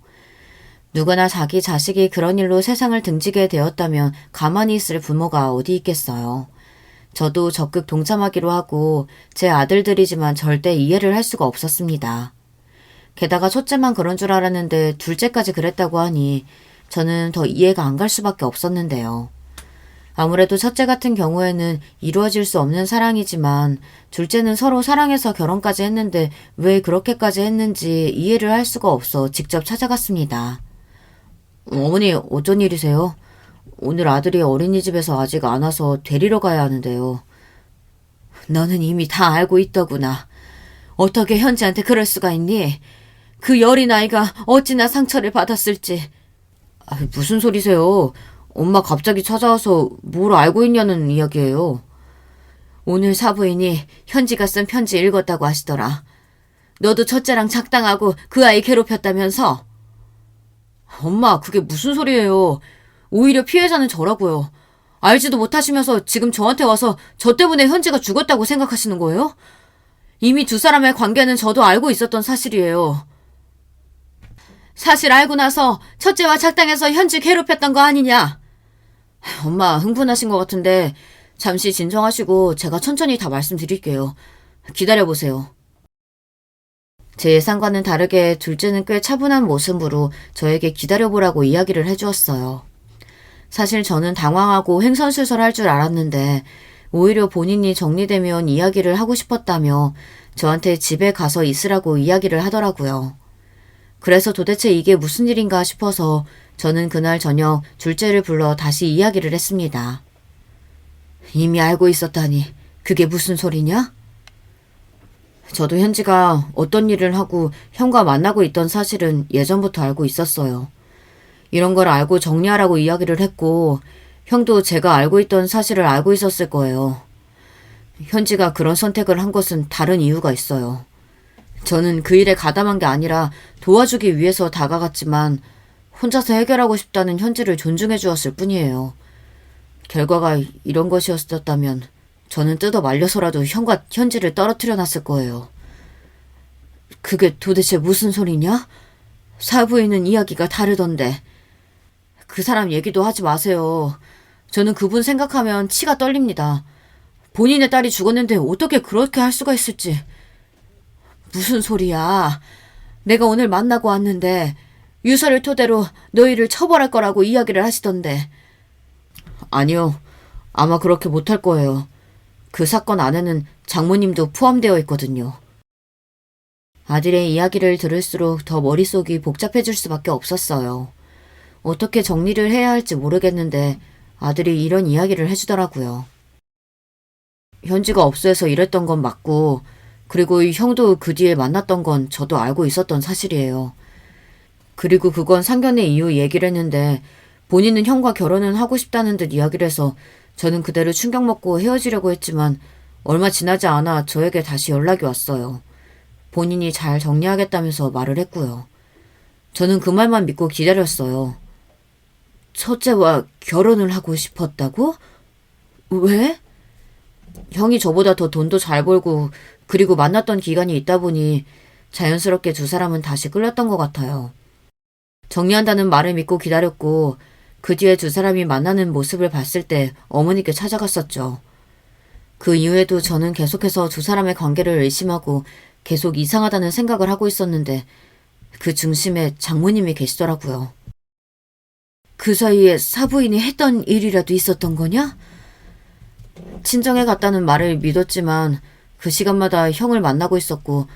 누구나 자기 자식이 그런 일로 세상을 등지게 되었다면 가만히 있을 부모가 어디 있겠어요. 저도 적극 동참하기로 하고 제 아들들이지만 절대 이해를 할 수가 없었습니다. 게다가 첫째만 그런 줄 알았는데 둘째까지 그랬다고 하니 저는 더 이해가 안 갈 수밖에 없었는데요. 아무래도 첫째 같은 경우에는 이루어질 수 없는 사랑이지만 둘째는 서로 사랑해서 결혼까지 했는데 왜 그렇게까지 했는지 이해를 할 수가 없어 직접 찾아갔습니다. 어머니, 어쩐 일이세요? 오늘 아들이 어린이집에서 아직 안 와서 데리러 가야 하는데요. 너는 이미 다 알고 있더구나. 어떻게 현지한테 그럴 수가 있니? 그 여린 아이가 어찌나 상처를 받았을지. 무슨 소리세요? 엄마 갑자기 찾아와서 뭘 알고 있냐는 이야기예요. 오늘 사부인이 현지가 쓴 편지 읽었다고 하시더라. 너도 첫째랑 작당하고 그 아이 괴롭혔다면서? 엄마, 그게 무슨 소리예요? 오히려 피해자는 저라고요. 알지도 못하시면서 지금 저한테 와서 저 때문에 현지가 죽었다고 생각하시는 거예요? 이미 두 사람의 관계는 저도 알고 있었던 사실이에요. 사실 알고 나서 첫째와 작당해서 현지 괴롭혔던 거 아니냐? 엄마, 흥분하신 것 같은데 잠시 진정하시고 제가 천천히 다 말씀드릴게요. 기다려보세요. 제 예상과는 다르게 둘째는 꽤 차분한 모습으로 저에게 기다려보라고 이야기를 해주었어요. 사실 저는 당황하고 횡설수설할 줄 알았는데 오히려 본인이 정리되면 이야기를 하고 싶었다며 저한테 집에 가서 있으라고 이야기를 하더라고요. 그래서 도대체 이게 무슨 일인가 싶어서 저는 그날 저녁 둘째를 불러 다시 이야기를 했습니다. 이미 알고 있었다니 그게 무슨 소리냐? 저도 현지가 어떤 일을 하고 형과 만나고 있던 사실은 예전부터 알고 있었어요. 이런 걸 알고 정리하라고 이야기를 했고 형도 제가 알고 있던 사실을 알고 있었을 거예요. 현지가 그런 선택을 한 것은 다른 이유가 있어요. 저는 그 일에 가담한 게 아니라 도와주기 위해서 다가갔지만 혼자서 해결하고 싶다는 현지를 존중해 주었을 뿐이에요. 결과가 이런 것이었다면 저는 뜯어 말려서라도 형과 현지를 떨어뜨려 놨을 거예요. 그게 도대체 무슨 소리냐? 사부인은 이야기가 다르던데. 그 사람 얘기도 하지 마세요. 저는 그분 생각하면 치가 떨립니다. 본인의 딸이 죽었는데 어떻게 그렇게 할 수가 있을지. 무슨 소리야. 내가 오늘 만나고 왔는데 유서를 토대로 너희를 처벌할 거라고 이야기를 하시던데. 아니요. 아마 그렇게 못할 거예요. 그 사건 안에는 장모님도 포함되어 있거든요. 아들의 이야기를 들을수록 더 머릿속이 복잡해질 수밖에 없었어요. 어떻게 정리를 해야 할지 모르겠는데 아들이 이런 이야기를 해주더라고요. 현지가 업소에서 일했던 건 맞고 그리고 이 형도 그 뒤에 만났던 건 저도 알고 있었던 사실이에요. 그리고 그건 상견례 이후 얘기를 했는데 본인은 형과 결혼은 하고 싶다는 듯 이야기를 해서 저는 그대로 충격 먹고 헤어지려고 했지만 얼마 지나지 않아 저에게 다시 연락이 왔어요. 본인이 잘 정리하겠다면서 말을 했고요. 저는 그 말만 믿고 기다렸어요. 첫째와 결혼을 하고 싶었다고? 왜? 형이 저보다 더 돈도 잘 벌고 그리고 만났던 기간이 있다 보니 자연스럽게 두 사람은 다시 끌렸던 것 같아요. 정리한다는 말을 믿고 기다렸고 그 뒤에 두 사람이 만나는 모습을 봤을 때 어머니께 찾아갔었죠. 그 이후에도 저는 계속해서 두 사람의 관계를 의심하고 계속 이상하다는 생각을 하고 있었는데 그 중심에 장모님이 계시더라고요. 그 사이에 사부인이 했던 일이라도 있었던 거냐? 친정에 갔다는 말을 믿었지만 그 시간마다 형을 만나고 있었고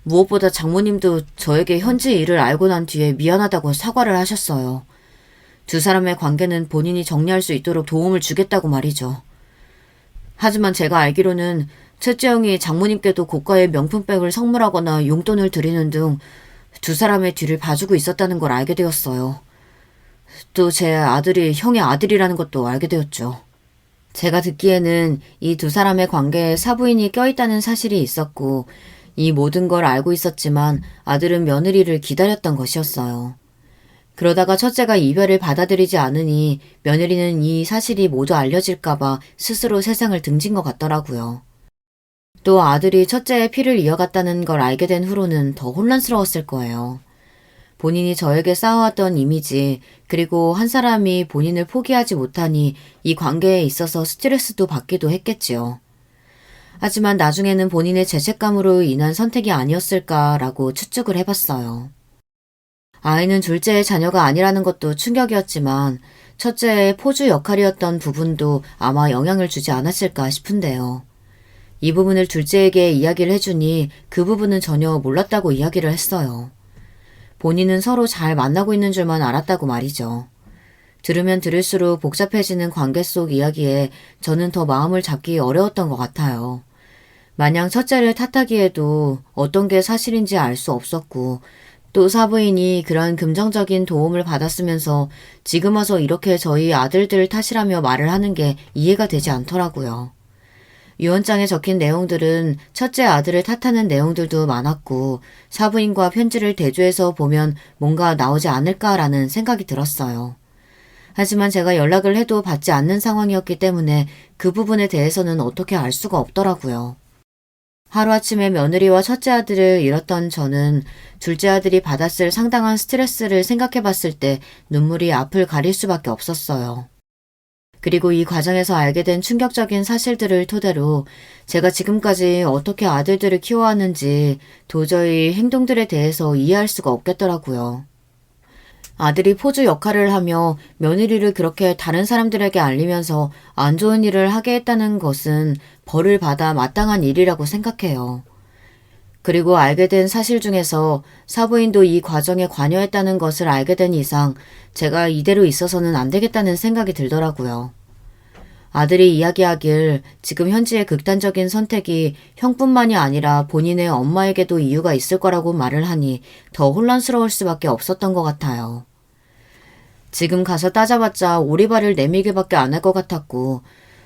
무엇보다 장모님도 저에게 현지 일을 알고 난 뒤에 미안하다고 사과를 하셨어요. 두 사람의 관계는 본인이 정리할 수 있도록 도움을 주겠다고 말이죠. 하지만 제가 알기로는 첫째 형이 장모님께도 고가의 명품백을 선물하거나 용돈을 드리는 등 두 사람의 뒤를 봐주고 있었다는 걸 알게 되었어요. 또 제 아들이 형의 아들이라는 것도 알게 되었죠. 제가 듣기에는 이 두 사람의 관계에 사부인이 껴있다는 사실이 있었고 이 모든 걸 알고 있었지만 아들은 며느리를 기다렸던 것이었어요. 그러다가 첫째가 이별을 받아들이지 않으니 며느리는 이 사실이 모두 알려질까봐 스스로 세상을 등진 것 같더라고요. 또 아들이 첫째의 피를 이어갔다는 걸 알게 된 후로는 더 혼란스러웠을 거예요. 본인이 저에게 쌓아왔던 이미지, 그리고 한 사람이 본인을 포기하지 못하니 이 관계에 있어서 스트레스도 받기도 했겠지요. 하지만 나중에는 본인의 죄책감으로 인한 선택이 아니었을까라고 추측을 해봤어요. 아이는 둘째의 자녀가 아니라는 것도 충격이었지만 첫째의 포주 역할이었던 부분도 아마 영향을 주지 않았을까 싶은데요. 이 부분을 둘째에게 이야기를 해주니 그 부분은 전혀 몰랐다고 이야기를 했어요. 본인은 서로 잘 만나고 있는 줄만 알았다고 말이죠. 들으면 들을수록 복잡해지는 관계 속 이야기에 저는 더 마음을 잡기 어려웠던 것 같아요. 마냥 첫째를 탓하기에도 어떤 게 사실인지 알 수 없었고 또 사부인이 그런 긍정적인 도움을 받았으면서 지금 와서 이렇게 저희 아들들 탓이라며 말을 하는 게 이해가 되지 않더라고요. 유언장에 적힌 내용들은 첫째 아들을 탓하는 내용들도 많았고 사부인과 편지를 대조해서 보면 뭔가 나오지 않을까라는 생각이 들었어요. 하지만 제가 연락을 해도 받지 않는 상황이었기 때문에 그 부분에 대해서는 어떻게 알 수가 없더라고요. 하루아침에 며느리와 첫째 아들을 잃었던 저는 둘째 아들이 받았을 상당한 스트레스를 생각해 봤을 때 눈물이 앞을 가릴 수밖에 없었어요. 그리고 이 과정에서 알게 된 충격적인 사실들을 토대로 제가 지금까지 어떻게 아들들을 키워왔는지 도저히 행동들에 대해서 이해할 수가 없겠더라고요. 아들이 포주 역할을 하며 며느리를 그렇게 다른 사람들에게 알리면서 안 좋은 일을 하게 했다는 것은 벌을 받아 마땅한 일이라고 생각해요. 그리고 알게 된 사실 중에서 사부인도 이 과정에 관여했다는 것을 알게 된 이상 제가 이대로 있어서는 안 되겠다는 생각이 들더라고요. 아들이 이야기하길 지금 현지의 극단적인 선택이 형뿐만이 아니라 본인의 엄마에게도 이유가 있을 거라고 말을 하니 더 혼란스러울 수밖에 없었던 것 같아요. 지금 가서 따져봤자 오리발을 내밀게밖에 안 할 것 같았고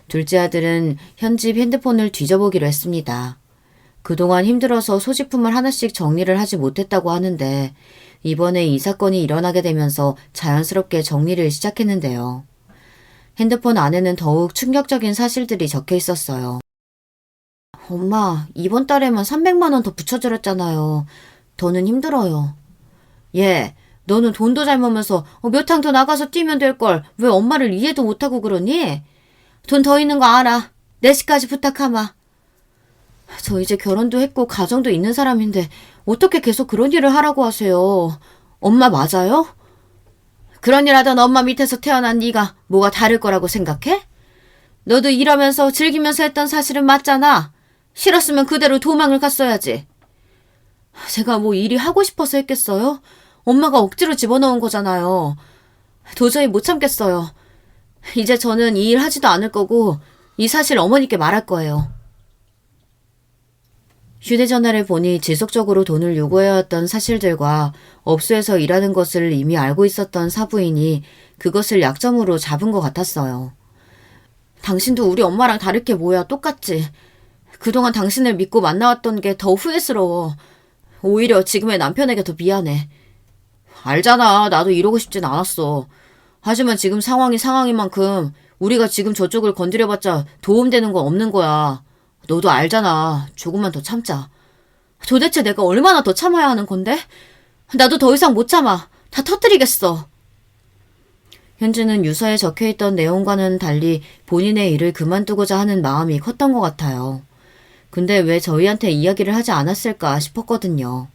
둘째 아들은 현지 핸드폰을 뒤져보기로 했습니다. 그동안 힘들어서 소지품을 하나씩 정리를 하지 못했다고 하는데 이번에 이 사건이 일어나게 되면서 자연스럽게 정리를 시작했는데요. 핸드폰 안에는 더욱 충격적인 사실들이 적혀 있었어요. 엄마, 이번 달에만 300만 원 더 붙여드렸잖아요. 더는 힘들어요. 얘, 너는 돈도 잘 모으면서 몇 항 더 나가서 뛰면 될걸 왜 엄마를 이해도 못하고 그러니? 돈 더 있는 거 알아. 4시까지 부탁하마. 저 이제 결혼도 했고 가정도 있는 사람인데 어떻게 계속 그런 일을 하라고 하세요. 엄마 맞아요? 그런 일 하던 엄마 밑에서 태어난 네가 뭐가 다를 거라고 생각해? 너도 일하면서 즐기면서 했던 사실은 맞잖아. 싫었으면 그대로 도망을 갔어야지. 제가 뭐 일이 하고 싶어서 했겠어요? 엄마가 억지로 집어넣은 거잖아요. 도저히 못 참겠어요. 이제 저는 이 일 하지도 않을 거고 이 사실 어머니께 말할 거예요. 휴대전화를 보니 지속적으로 돈을 요구해왔던 사실들과 업소에서 일하는 것을 이미 알고 있었던 사부인이 그것을 약점으로 잡은 것 같았어요. 당신도 우리 엄마랑 다를 게 뭐야, 똑같지. 그동안 당신을 믿고 만나왔던 게 더 후회스러워. 오히려 지금의 남편에게 더 미안해. 알잖아, 나도 이러고 싶진 않았어. 하지만 지금 상황인 만큼 우리가 지금 저쪽을 건드려봤자 도움되는 건 없는 거야. 너도 알잖아. 조금만 더 참자. 도대체 내가 얼마나 더 참아야 하는 건데? 나도 더 이상 못 참아. 다 터뜨리겠어. 현주는 유서에 적혀있던 내용과는 달리 본인의 일을 그만두고자 하는 마음이 컸던 것 같아요. 근데 왜 저희한테 이야기를 하지 않았을까 싶었거든요.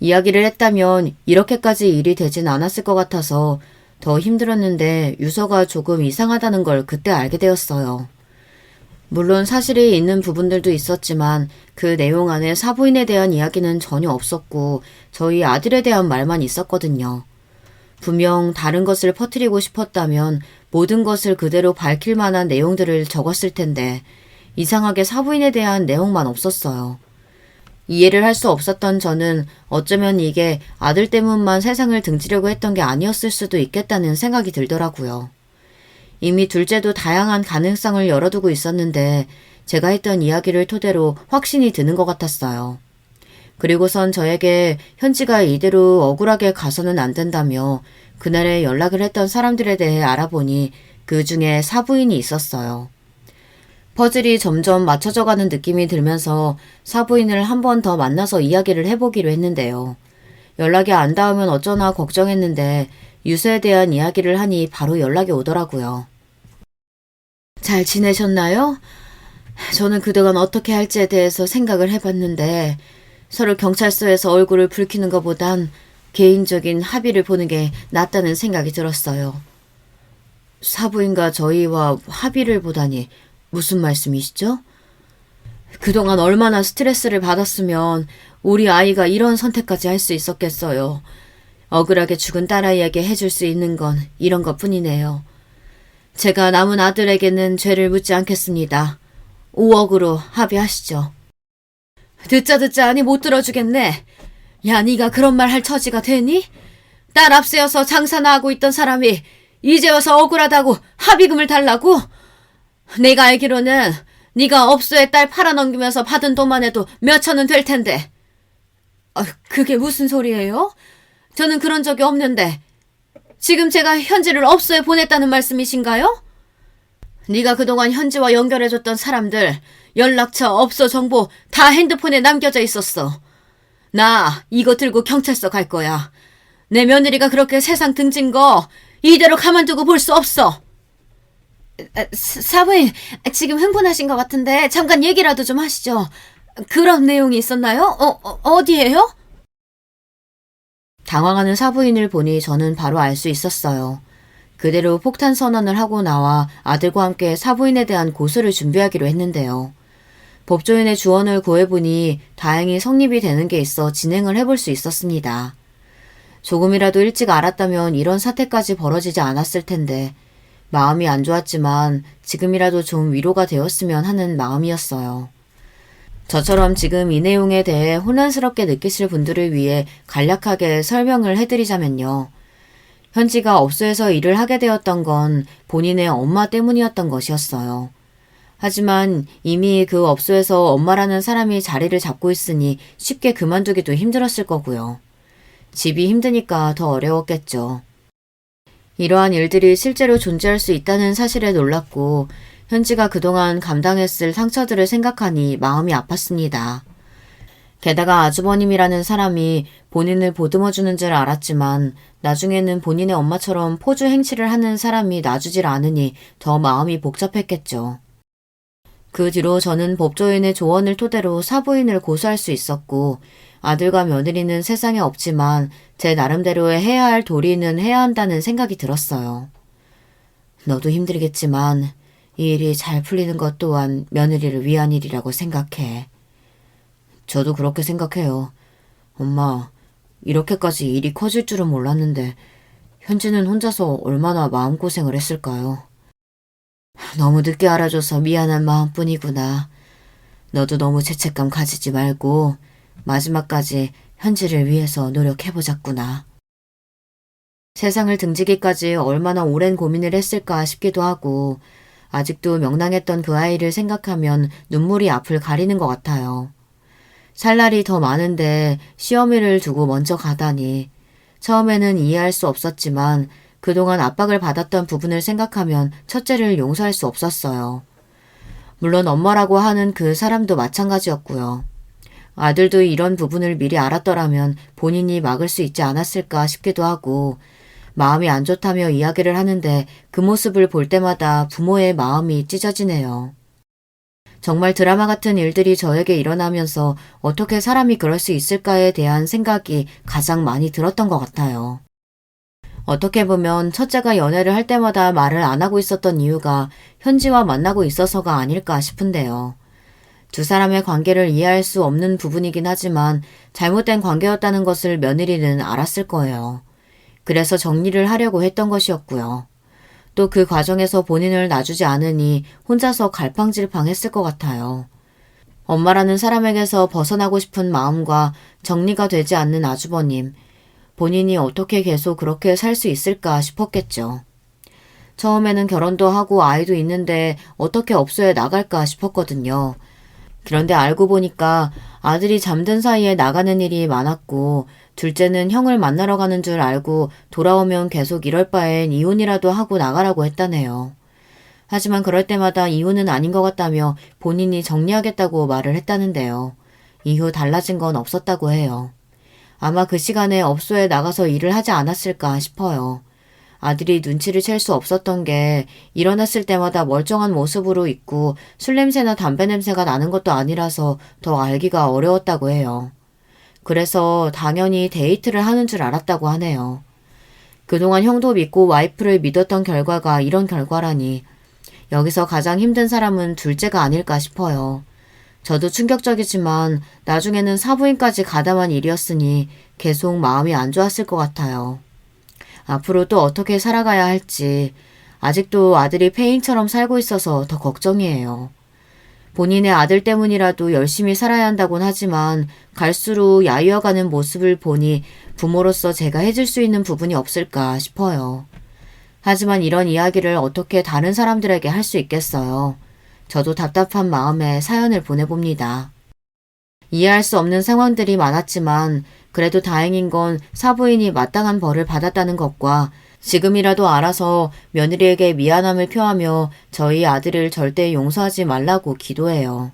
이야기를 했다면 이렇게까지 일이 되진 않았을 것 같아서 더 힘들었는데 유서가 조금 이상하다는 걸 그때 알게 되었어요. 물론 사실이 있는 부분들도 있었지만 그 내용 안에 사부인에 대한 이야기는 전혀 없었고 저희 아들에 대한 말만 있었거든요. 분명 다른 것을 퍼뜨리고 싶었다면 모든 것을 그대로 밝힐 만한 내용들을 적었을 텐데 이상하게 사부인에 대한 내용만 없었어요. 이해를 할 수 없었던 저는 어쩌면 이게 아들 때문만 세상을 등지려고 했던 게 아니었을 수도 있겠다는 생각이 들더라고요. 이미 둘째도 다양한 가능성을 열어두고 있었는데 제가 했던 이야기를 토대로 확신이 드는 것 같았어요. 그리고선 저에게 현지가 이대로 억울하게 가서는 안 된다며 그날에 연락을 했던 사람들에 대해 알아보니 그 중에 사부인이 있었어요. 퍼즐이 점점 맞춰져가는 느낌이 들면서 사부인을 한 번 더 만나서 이야기를 해보기로 했는데요. 연락이 안 닿으면 어쩌나 걱정했는데 유서에 대한 이야기를 하니 바로 연락이 오더라고요. 잘 지내셨나요? 저는 그동안 어떻게 할지에 대해서 생각을 해봤는데 서로 경찰서에서 얼굴을 붉히는 것보단 개인적인 합의를 보는 게 낫다는 생각이 들었어요. 사부인과 저희와 합의를 보다니 무슨 말씀이시죠? 그동안 얼마나 스트레스를 받았으면 우리 아이가 이런 선택까지 할 수 있었겠어요. 억울하게 죽은 딸아이에게 해줄 수 있는 건 이런 것뿐이네요. 제가 남은 아들에게는 죄를 묻지 않겠습니다. 5억으로 합의하시죠. 듣자 하니 못 들어주겠네. 야, 네가 그런 말 할 처지가 되니? 딸 앞세워서 장사나 하고 있던 사람이 이제 와서 억울하다고 합의금을 달라고? 내가 알기로는 네가 업소에 딸 팔아넘기면서 받은 돈만 해도 몇 천은 될 텐데. 그게 무슨 소리예요? 저는 그런 적이 없는데. 지금 제가 현지를 업소에 보냈다는 말씀이신가요? 네가 그동안 현지와 연결해줬던 사람들, 연락처, 업소 정보 다 핸드폰에 남겨져 있었어. 나 이거 들고 경찰서 갈 거야. 내 며느리가 그렇게 세상 등진 거 이대로 가만두고 볼 수 없어. 사부인, 지금 흥분하신 것 같은데 잠깐 얘기라도 좀 하시죠. 그런 내용이 있었나요? 어디예요? 당황하는 사부인을 보니 저는 바로 알 수 있었어요. 그대로 폭탄 선언을 하고 나와 아들과 함께 사부인에 대한 고소를 준비하기로 했는데요. 법조인의 주원을 구해보니 다행히 성립이 되는 게 있어 진행을 해볼 수 있었습니다. 조금이라도 일찍 알았다면 이런 사태까지 벌어지지 않았을 텐데 마음이 안 좋았지만 지금이라도 좀 위로가 되었으면 하는 마음이었어요. 저처럼 지금 이 내용에 대해 혼란스럽게 느끼실 분들을 위해 간략하게 설명을 해드리자면요. 현지가 업소에서 일을 하게 되었던 건 본인의 엄마 때문이었던 것이었어요. 하지만 이미 그 업소에서 엄마라는 사람이 자리를 잡고 있으니 쉽게 그만두기도 힘들었을 거고요. 집이 힘드니까 더 어려웠겠죠. 이러한 일들이 실제로 존재할 수 있다는 사실에 놀랐고 현지가 그동안 감당했을 상처들을 생각하니 마음이 아팠습니다. 게다가 아주버님이라는 사람이 본인을 보듬어주는 줄 알았지만 나중에는 본인의 엄마처럼 포주 행치를 하는 사람이 놔주질 않으니 더 마음이 복잡했겠죠. 그 뒤로 저는 법조인의 조언을 토대로 사부인을 고소할 수 있었고 아들과 며느리는 세상에 없지만 제 나름대로의 해야 할 도리는 해야 한다는 생각이 들었어요. 너도 힘들겠지만 이 일이 잘 풀리는 것 또한 며느리를 위한 일이라고 생각해. 저도 그렇게 생각해요. 엄마, 이렇게까지 일이 커질 줄은 몰랐는데 현지는 혼자서 얼마나 마음고생을 했을까요? 너무 늦게 알아줘서 미안한 마음뿐이구나. 너도 너무 죄책감 가지지 말고 마지막까지 현지를 위해서 노력해보자꾸나. 세상을 등지기까지 얼마나 오랜 고민을 했을까 싶기도 하고 아직도 명랑했던 그 아이를 생각하면 눈물이 앞을 가리는 것 같아요. 살 날이 더 많은데 시어미를 두고 먼저 가다니 처음에는 이해할 수 없었지만 그동안 압박을 받았던 부분을 생각하면 첫째를 용서할 수 없었어요. 물론 엄마라고 하는 그 사람도 마찬가지였고요. 아들도 이런 부분을 미리 알았더라면 본인이 막을 수 있지 않았을까 싶기도 하고 마음이 안 좋다며 이야기를 하는데 그 모습을 볼 때마다 부모의 마음이 찢어지네요. 정말 드라마 같은 일들이 저에게 일어나면서 어떻게 사람이 그럴 수 있을까에 대한 생각이 가장 많이 들었던 것 같아요. 어떻게 보면 첫째가 연애를 할 때마다 말을 안 하고 있었던 이유가 현지와 만나고 있어서가 아닐까 싶은데요. 두 사람의 관계를 이해할 수 없는 부분이긴 하지만 잘못된 관계였다는 것을 며느리는 알았을 거예요. 그래서 정리를 하려고 했던 것이었고요. 또 그 과정에서 본인을 놔주지 않으니 혼자서 갈팡질팡했을 것 같아요. 엄마라는 사람에게서 벗어나고 싶은 마음과 정리가 되지 않는 아주버님, 본인이 어떻게 계속 그렇게 살 수 있을까 싶었겠죠. 처음에는 결혼도 하고 아이도 있는데 어떻게 업소에 나갈까 싶었거든요. 그런데 알고 보니까 아들이 잠든 사이에 나가는 일이 많았고 둘째는 형을 만나러 가는 줄 알고 돌아오면 계속 이럴 바엔 이혼이라도 하고 나가라고 했다네요. 하지만 그럴 때마다 이혼은 아닌 것 같다며 본인이 정리하겠다고 말을 했다는데요. 이후 달라진 건 없었다고 해요. 아마 그 시간에 업소에 나가서 일을 하지 않았을까 싶어요. 아들이 눈치를 챌 수 없었던 게 일어났을 때마다 멀쩡한 모습으로 있고 술 냄새나 담배 냄새가 나는 것도 아니라서 더 알기가 어려웠다고 해요. 그래서 당연히 데이트를 하는 줄 알았다고 하네요. 그동안 형도 믿고 와이프를 믿었던 결과가 이런 결과라니. 여기서 가장 힘든 사람은 둘째가 아닐까 싶어요. 저도 충격적이지만 나중에는 사부인까지 가담한 일이었으니 계속 마음이 안 좋았을 것 같아요. 앞으로 또 어떻게 살아가야 할지 아직도 아들이 폐인처럼 살고 있어서 더 걱정이에요. 본인의 아들 때문이라도 열심히 살아야 한다곤 하지만 갈수록 야위어가는 모습을 보니 부모로서 제가 해줄 수 있는 부분이 없을까 싶어요. 하지만 이런 이야기를 어떻게 다른 사람들에게 할 수 있겠어요. 저도 답답한 마음에 사연을 보내봅니다. 이해할 수 없는 상황들이 많았지만 그래도 다행인 건 사부인이 마땅한 벌을 받았다는 것과 지금이라도 알아서 며느리에게 미안함을 표하며 저희 아들을 절대 용서하지 말라고 기도해요.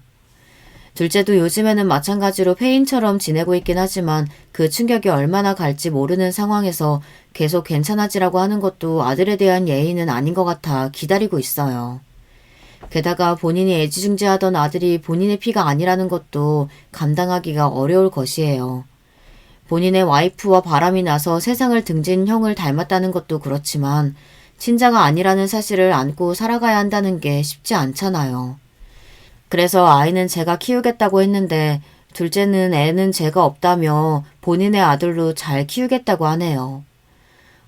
둘째도 요즘에는 마찬가지로 폐인처럼 지내고 있긴 하지만 그 충격이 얼마나 갈지 모르는 상황에서 계속 괜찮아지라고 하는 것도 아들에 대한 예의는 아닌 것 같아 기다리고 있어요. 게다가 본인이 애지중지하던 아들이 본인의 피가 아니라는 것도 감당하기가 어려울 것이에요. 본인의 와이프와 바람이 나서 세상을 등진 형을 닮았다는 것도 그렇지만 친자가 아니라는 사실을 안고 살아가야 한다는 게 쉽지 않잖아요. 그래서 아이는 제가 키우겠다고 했는데 둘째는 애는 제가 없다며 본인의 아들로 잘 키우겠다고 하네요.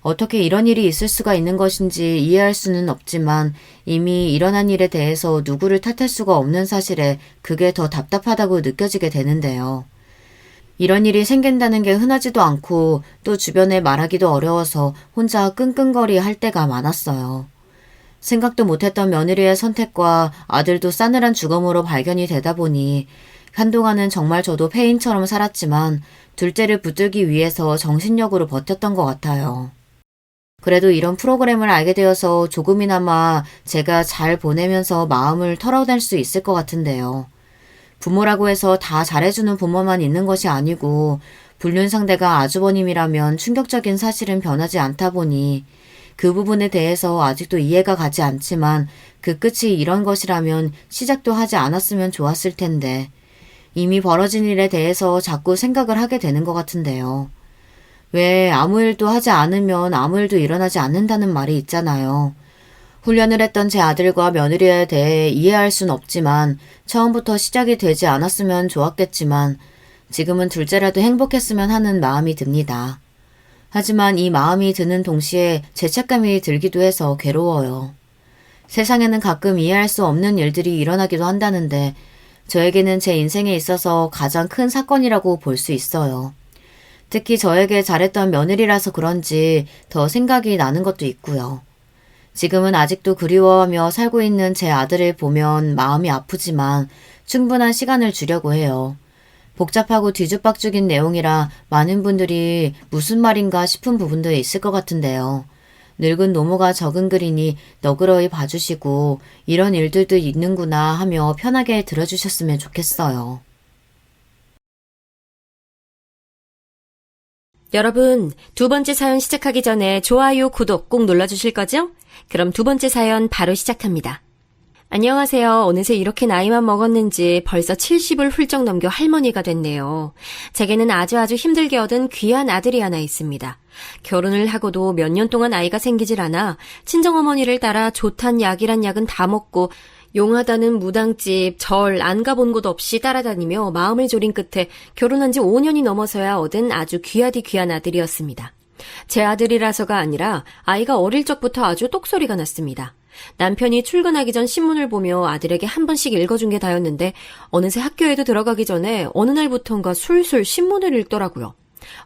어떻게 이런 일이 있을 수가 있는 것인지 이해할 수는 없지만 이미 일어난 일에 대해서 누구를 탓할 수가 없는 사실에 그게 더 답답하다고 느껴지게 되는데요. 이런 일이 생긴다는 게 흔하지도 않고 또 주변에 말하기도 어려워서 혼자 끙끙거리 할 때가 많았어요. 생각도 못했던 며느리의 선택과 아들도 싸늘한 죽음으로 발견이 되다 보니 한동안은 정말 저도 폐인처럼 살았지만 둘째를 붙들기 위해서 정신력으로 버텼던 것 같아요. 그래도 이런 프로그램을 알게 되어서 조금이나마 제가 잘 보내면서 마음을 털어낼 수 있을 것 같은데요. 부모라고 해서 다 잘해주는 부모만 있는 것이 아니고 불륜 상대가 아주버님이라면 충격적인 사실은 변하지 않다 보니 그 부분에 대해서 아직도 이해가 가지 않지만 그 끝이 이런 것이라면 시작도 하지 않았으면 좋았을 텐데 이미 벌어진 일에 대해서 자꾸 생각을 하게 되는 것 같은데요. 왜 아무 일도 하지 않으면 아무 일도 일어나지 않는다는 말이 있잖아요. 훈련을 했던 제 아들과 며느리에 대해 이해할 순 없지만 처음부터 시작이 되지 않았으면 좋았겠지만 지금은 둘째라도 행복했으면 하는 마음이 듭니다. 하지만 이 마음이 드는 동시에 죄책감이 들기도 해서 괴로워요. 세상에는 가끔 이해할 수 없는 일들이 일어나기도 한다는데 저에게는 제 인생에 있어서 가장 큰 사건이라고 볼 수 있어요. 특히 저에게 잘했던 며느리라서 그런지 더 생각이 나는 것도 있고요. 지금은 아직도 그리워하며 살고 있는 제 아들을 보면 마음이 아프지만 충분한 시간을 주려고 해요. 복잡하고 뒤죽박죽인 내용이라 많은 분들이 무슨 말인가 싶은 부분도 있을 것 같은데요. 늙은 노모가 적은 글이니 너그러이 봐주시고 이런 일들도 있는구나 하며 편하게 들어주셨으면 좋겠어요. 여러분, 두 번째 사연 시작하기 전에 좋아요, 구독 꼭 눌러주실 거죠? 그럼 두 번째 사연 바로 시작합니다. 안녕하세요. 어느새 이렇게 나이만 먹었는지 벌써 70을 훌쩍 넘겨 할머니가 됐네요. 제게는 아주 힘들게 얻은 귀한 아들이 하나 있습니다. 결혼을 하고도 몇 년 동안 아이가 생기질 않아 친정어머니를 따라 좋단 약이란 약은 다 먹고 용하다는 무당집, 절 안 가본 곳 없이 따라다니며 마음을 졸인 끝에 결혼한 지 5년이 넘어서야 얻은 아주 귀하디 귀한 아들이었습니다. 제 아들이라서가 아니라 아이가 어릴 적부터 아주 똑소리가 났습니다. 남편이 출근하기 전 신문을 보며 아들에게 한 번씩 읽어준 게 다였는데 어느새 학교에도 들어가기 전에 어느 날부턴가 술술 신문을 읽더라고요.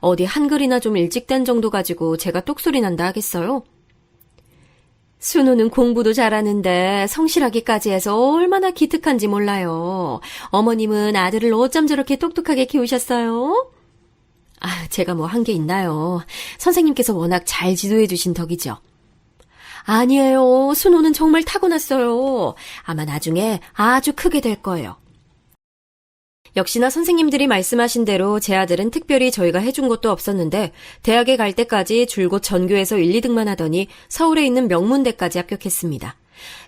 어디 한글이나 좀 일찍 된 정도 가지고 제가 똑소리 난다 하겠어요? 순우는 공부도 잘하는데 성실하기까지 해서 얼마나 기특한지 몰라요. 어머님은 아들을 어쩜 저렇게 똑똑하게 키우셨어요? 제가 뭐 한 게 있나요? 선생님께서 워낙 잘 지도해 주신 덕이죠. 아니에요. 순우는 정말 타고났어요. 아마 나중에 아주 크게 될 거예요. 역시나 선생님들이 말씀하신 대로 제 아들은 특별히 저희가 해준 것도 없었는데 대학에 갈 때까지 줄곧 전교에서 1, 2등만 하더니 서울에 있는 명문대까지 합격했습니다.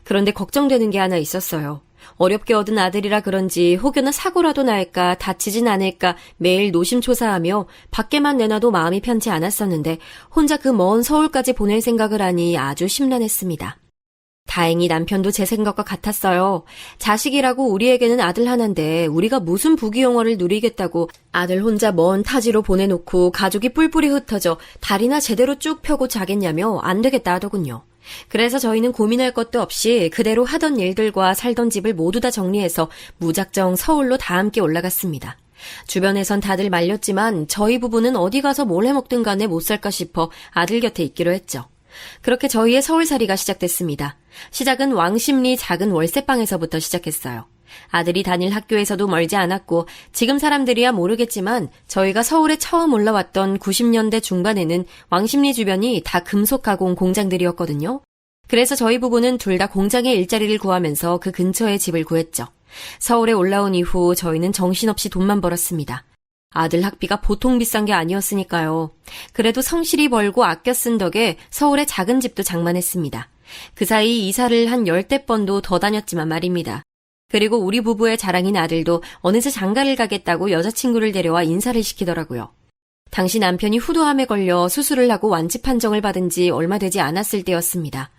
그런데 걱정되는 게 하나 있었어요. 어렵게 얻은 아들이라 그런지 혹여나 사고라도 날까 다치진 않을까 매일 노심초사하며 밖에만 내놔도 마음이 편치 않았었는데 혼자 그 먼 서울까지 보낼 생각을 하니 아주 심란했습니다. 다행히 남편도 제 생각과 같았어요. 자식이라고 우리에게는 아들 하나인데 우리가 무슨 부귀영화를 누리겠다고 아들 혼자 먼 타지로 보내놓고 가족이 뿔뿔이 흩어져 다리나 제대로 쭉 펴고 자겠냐며 안 되겠다 하더군요. 그래서 저희는 고민할 것도 없이 그대로 하던 일들과 살던 집을 모두 다 정리해서 무작정 서울로 다 함께 올라갔습니다. 주변에선 다들 말렸지만 저희 부부는 어디 가서 뭘 해먹든 간에 못 살까 싶어 아들 곁에 있기로 했죠. 그렇게 저희의 서울살이가 시작됐습니다. 시작은 왕십리 작은 월세방에서부터 시작했어요. 아들이 다닐 학교에서도 멀지 않았고 지금 사람들이야 모르겠지만 저희가 서울에 처음 올라왔던 90년대 중반에는 왕십리 주변이 다 금속 가공 공장들이었거든요. 그래서 저희 부부는 둘 다 공장에 일자리를 구하면서 그 근처에 집을 구했죠. 서울에 올라온 이후 저희는 정신없이 돈만 벌었습니다. 아들 학비가 보통 비싼 게 아니었으니까요. 그래도 성실히 벌고 아껴 쓴 덕에 서울에 작은 집도 장만했습니다. 그 사이 이사를 한 10대 번도 더 다녔지만 말입니다. 그리고 우리 부부의 자랑인 아들도 어느새 장가를 가겠다고 여자친구를 데려와 인사를 시키더라고요. 당시 남편이 후두암에 걸려 수술을 하고 완치 판정을 받은 지 얼마 되지 않았을 때였습니다.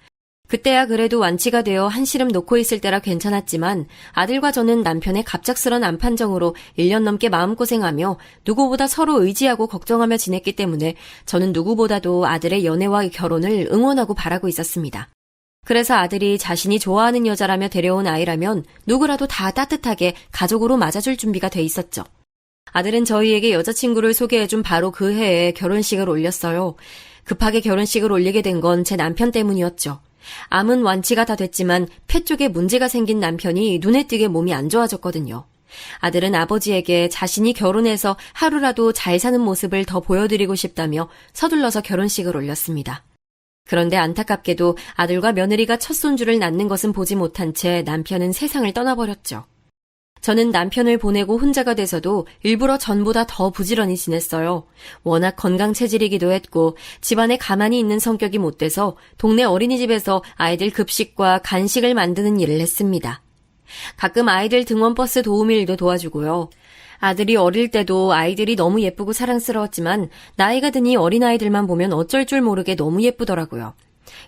그때야 그래도 완치가 되어 한시름 놓고 있을 때라 괜찮았지만 아들과 저는 남편의 갑작스런 암 판정으로 1년 넘게 마음고생하며 누구보다 서로 의지하고 걱정하며 지냈기 때문에 저는 누구보다도 아들의 연애와 결혼을 응원하고 바라고 있었습니다. 그래서 아들이 자신이 좋아하는 여자라며 데려온 아이라면 누구라도 다 따뜻하게 가족으로 맞아줄 준비가 돼 있었죠. 아들은 저희에게 여자친구를 소개해준 바로 그 해에 결혼식을 올렸어요. 급하게 결혼식을 올리게 된 건 제 남편 때문이었죠. 암은 완치가 다 됐지만 폐 쪽에 문제가 생긴 남편이 눈에 띄게 몸이 안 좋아졌거든요. 아들은 아버지에게 자신이 결혼해서 하루라도 잘 사는 모습을 더 보여드리고 싶다며 서둘러서 결혼식을 올렸습니다. 그런데 안타깝게도 아들과 며느리가 첫 손주를 낳는 것은 보지 못한 채 남편은 세상을 떠나버렸죠. 저는 남편을 보내고 혼자가 돼서도 일부러 전보다 더 부지런히 지냈어요. 워낙 건강 체질이기도 했고 집안에 가만히 있는 성격이 못 돼서 동네 어린이집에서 아이들 급식과 간식을 만드는 일을 했습니다. 가끔 아이들 등원버스 도우미일도 도와주고요. 아들이 어릴 때도 아이들이 너무 예쁘고 사랑스러웠지만 나이가 드니 어린아이들만 보면 어쩔 줄 모르게 너무 예쁘더라고요.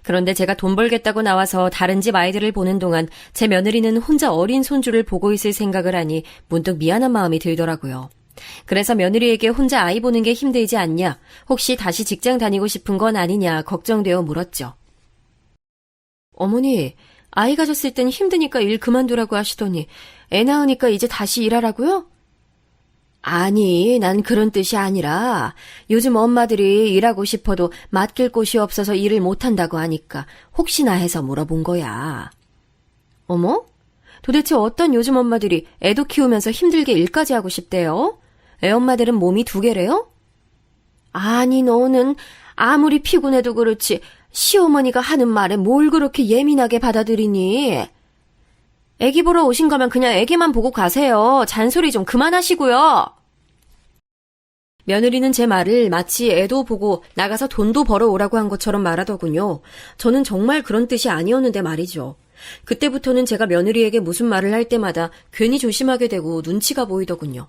그런데 제가 돈 벌겠다고 나와서 다른 집 아이들을 보는 동안 제 며느리는 혼자 어린 손주를 보고 있을 생각을 하니 문득 미안한 마음이 들더라고요. 그래서 며느리에게 혼자 아이 보는 게 힘들지 않냐, 혹시 다시 직장 다니고 싶은 건 아니냐 걱정되어 물었죠. 어머니, 아이 가졌을 땐 힘드니까 일 그만두라고 하시더니 애 낳으니까 이제 다시 일하라고요? 아니, 난 그런 뜻이 아니라 요즘 엄마들이 일하고 싶어도 맡길 곳이 없어서 일을 못한다고 하니까 혹시나 해서 물어본 거야. 어머? 도대체 어떤 요즘 엄마들이 애도 키우면서 힘들게 일까지 하고 싶대요? 애 엄마들은 몸이 2개래요? 아니, 너는 아무리 피곤해도 그렇지 시어머니가 하는 말에 뭘 그렇게 예민하게 받아들이니? 애기 보러 오신 거면 그냥 애기만 보고 가세요. 잔소리 좀 그만하시고요. 며느리는 제 말을 마치 애도 보고 나가서 돈도 벌어오라고 한 것처럼 말하더군요. 저는 정말 그런 뜻이 아니었는데 말이죠. 그때부터는 제가 며느리에게 무슨 말을 할 때마다 괜히 조심하게 되고 눈치가 보이더군요.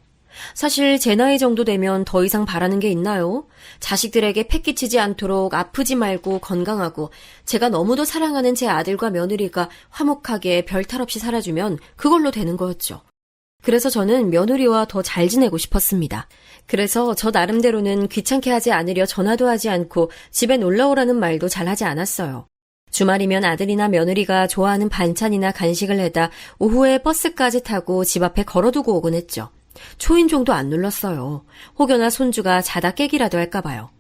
사실 제 나이 정도 되면 더 이상 바라는 게 있나요? 자식들에게 패 끼치지 않도록 아프지 말고 건강하고 제가 너무도 사랑하는 제 아들과 며느리가 화목하게 별탈 없이 살아주면 그걸로 되는 거였죠. 그래서 저는 며느리와 더 잘 지내고 싶었습니다. 그래서 저 나름대로는 귀찮게 하지 않으려 전화도 하지 않고 집에 놀러오라는 말도 잘 하지 않았어요. 주말이면 아들이나 며느리가 좋아하는 반찬이나 간식을 해다 오후에 버스까지 타고 집 앞에 걸어두고 오곤 했죠. 초인종도 안 눌렀어요. 혹여나 손주가 자다 깨기라도 할까봐요.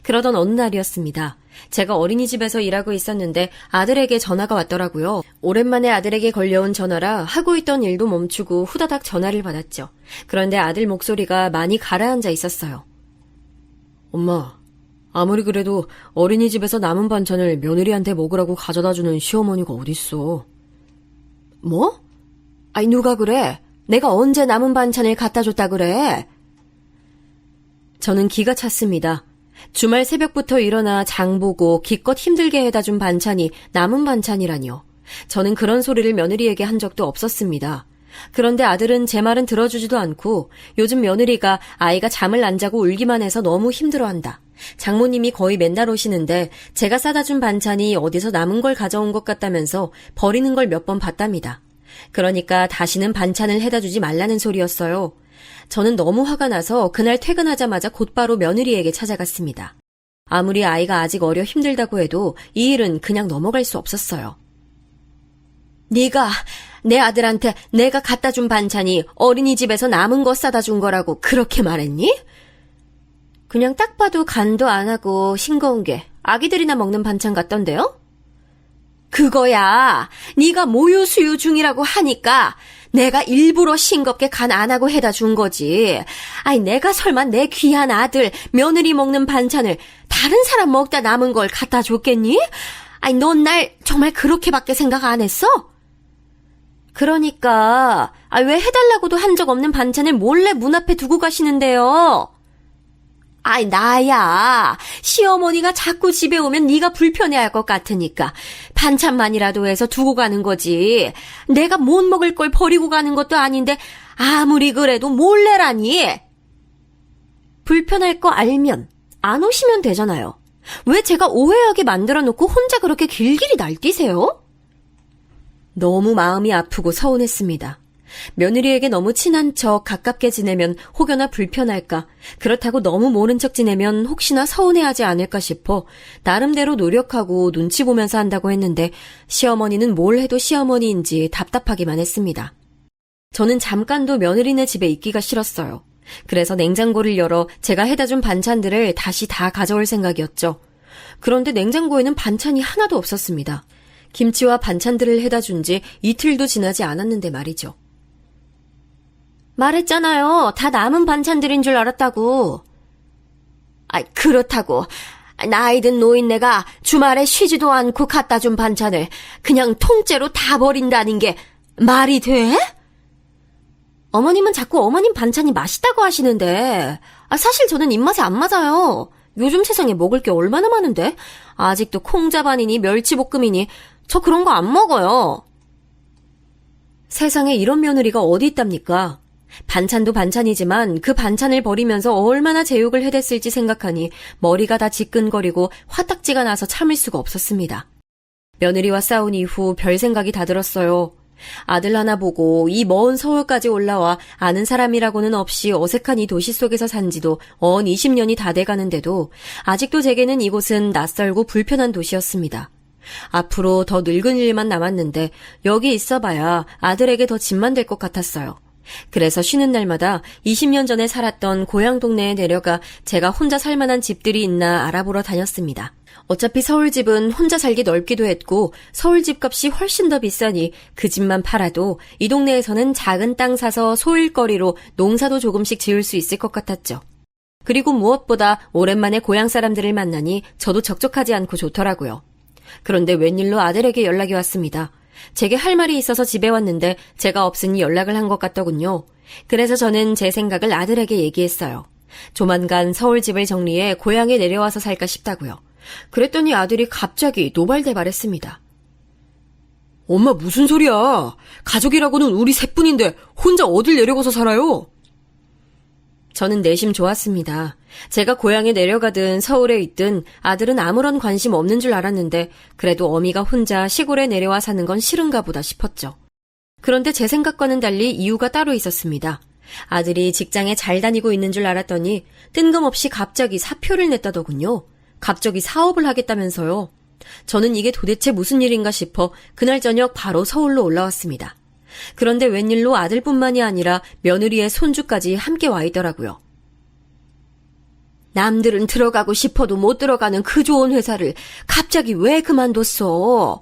그러던 어느 날이었습니다. 제가 어린이집에서 일하고 있었는데 아들에게 전화가 왔더라고요. 오랜만에 아들에게 걸려온 전화라 하고 있던 일도 멈추고 후다닥 전화를 받았죠. 그런데 아들 목소리가 많이 가라앉아 있었어요. 엄마, 아무리 그래도 어린이집에서 남은 반찬을 며느리한테 먹으라고 가져다주는 시어머니가 어딨어. 뭐? 아니, 누가 그래? 내가 언제 남은 반찬을 갖다 줬다 그래? 저는 기가 찼습니다. 주말 새벽부터 일어나 장 보고 기껏 힘들게 해다 준 반찬이 남은 반찬이라니요. 저는 그런 소리를 며느리에게 한 적도 없었습니다. 그런데 아들은 제 말은 들어주지도 않고 요즘 며느리가 아이가 잠을 안 자고 울기만 해서 너무 힘들어한다. 장모님이 거의 맨날 오시는데 제가 싸다 준 반찬이 어디서 남은 걸 가져온 것 같다면서 버리는 걸 몇 번 봤답니다. 그러니까 다시는 반찬을 해다 주지 말라는 소리였어요. 저는 너무 화가 나서 그날 퇴근하자마자 곧바로 며느리에게 찾아갔습니다. 아무리 아이가 아직 어려 힘들다고 해도 이 일은 그냥 넘어갈 수 없었어요. 네가 내 아들한테 내가 갖다 준 반찬이 어린이집에서 남은 거 싸다 준 거라고 그렇게 말했니? 그냥 딱 봐도 간도 안 하고 싱거운 게 아기들이나 먹는 반찬 같던데요? 그거야. 네가 모유 수유 중이라고 하니까 내가 일부러 싱겁게 간 안 하고 해다 준 거지. 아니 내가 설마 내 귀한 아들, 며느리 먹는 반찬을 다른 사람 먹다 남은 걸 갖다 줬겠니? 아니 넌 날 정말 그렇게밖에 생각 안 했어? 그러니까 왜 해달라고도 한 적 없는 반찬을 몰래 문 앞에 두고 가시는데요? 아이 나야. 시어머니가 자꾸 집에 오면 네가 불편해할 것 같으니까 반찬만이라도 해서 두고 가는 거지. 내가 못 먹을 걸 버리고 가는 것도 아닌데 아무리 그래도 몰래라니. 불편할 거 알면 안 오시면 되잖아요. 왜 제가 오해하게 만들어 놓고 혼자 그렇게 길길이 날뛰세요? 너무 마음이 아프고 서운했습니다. 며느리에게 너무 친한 척 가깝게 지내면 혹여나 불편할까, 그렇다고 너무 모른 척 지내면 혹시나 서운해하지 않을까 싶어 나름대로 노력하고 눈치 보면서 한다고 했는데 시어머니는 뭘 해도 시어머니인지 답답하기만 했습니다. 저는 잠깐도 며느리네 집에 있기가 싫었어요. 그래서 냉장고를 열어 제가 해다 준 반찬들을 다시 다 가져올 생각이었죠. 그런데 냉장고에는 반찬이 하나도 없었습니다. 김치와 반찬들을 해다 준 지 이틀도 지나지 않았는데 말이죠. 말했잖아요. 다 남은 반찬들인 줄 알았다고. 그렇다고. 나이 든 노인네가 주말에 쉬지도 않고 갖다 준 반찬을 그냥 통째로 다 버린다는 게 말이 돼? 어머님은 자꾸 어머님 반찬이 맛있다고 하시는데 사실 저는 입맛에 안 맞아요. 요즘 세상에 먹을 게 얼마나 많은데 아직도 콩자반이니 멸치볶음이니 저 그런 거 안 먹어요. 세상에 이런 며느리가 어디 있답니까? 반찬도 반찬이지만 그 반찬을 버리면서 얼마나 제욕을 해댔을지 생각하니 머리가 다 지끈거리고 화딱지가 나서 참을 수가 없었습니다. 며느리와 싸운 이후 별 생각이 다 들었어요. 아들 하나 보고 이 먼 서울까지 올라와 아는 사람이라고는 없이 어색한 이 도시 속에서 산 지도 20년이 다 돼가는데도 아직도 제게는 이곳은 낯설고 불편한 도시였습니다. 앞으로 더 늙은 일만 남았는데 여기 있어봐야 아들에게 더 짐만 될 것 같았어요. 그래서 쉬는 날마다 20년 전에 살았던 고향 동네에 내려가 제가 혼자 살만한 집들이 있나 알아보러 다녔습니다. 어차피 서울집은 혼자 살기 넓기도 했고 서울 집값이 훨씬 더 비싸니 그 집만 팔아도 이 동네에서는 작은 땅 사서 소일거리로 농사도 조금씩 지을 수 있을 것 같았죠. 그리고 무엇보다 오랜만에 고향 사람들을 만나니 저도 적적하지 않고 좋더라고요. 그런데 웬일로 아들에게 연락이 왔습니다. 제게 할 말이 있어서 집에 왔는데 제가 없으니 연락을 한 것 같더군요. 그래서 저는 제 생각을 아들에게 얘기했어요. 조만간 서울집을 정리해 고향에 내려와서 살까 싶다고요. 그랬더니 아들이 갑자기 노발대발했습니다. 엄마 무슨 소리야. 가족이라고는 우리 셋뿐인데 혼자 어딜 내려가서 살아요? 저는 내심 좋았습니다. 제가 고향에 내려가든 서울에 있든 아들은 아무런 관심 없는 줄 알았는데 그래도 어미가 혼자 시골에 내려와 사는 건 싫은가 보다 싶었죠. 그런데 제 생각과는 달리 이유가 따로 있었습니다. 아들이 직장에 잘 다니고 있는 줄 알았더니 뜬금없이 갑자기 사표를 냈다더군요. 갑자기 사업을 하겠다면서요. 저는 이게 도대체 무슨 일인가 싶어 그날 저녁 바로 서울로 올라왔습니다. 그런데 웬일로 아들뿐만이 아니라 며느리의 손주까지 함께 와 있더라고요. 남들은 들어가고 싶어도 못 들어가는 그 좋은 회사를 갑자기 왜 그만뒀어?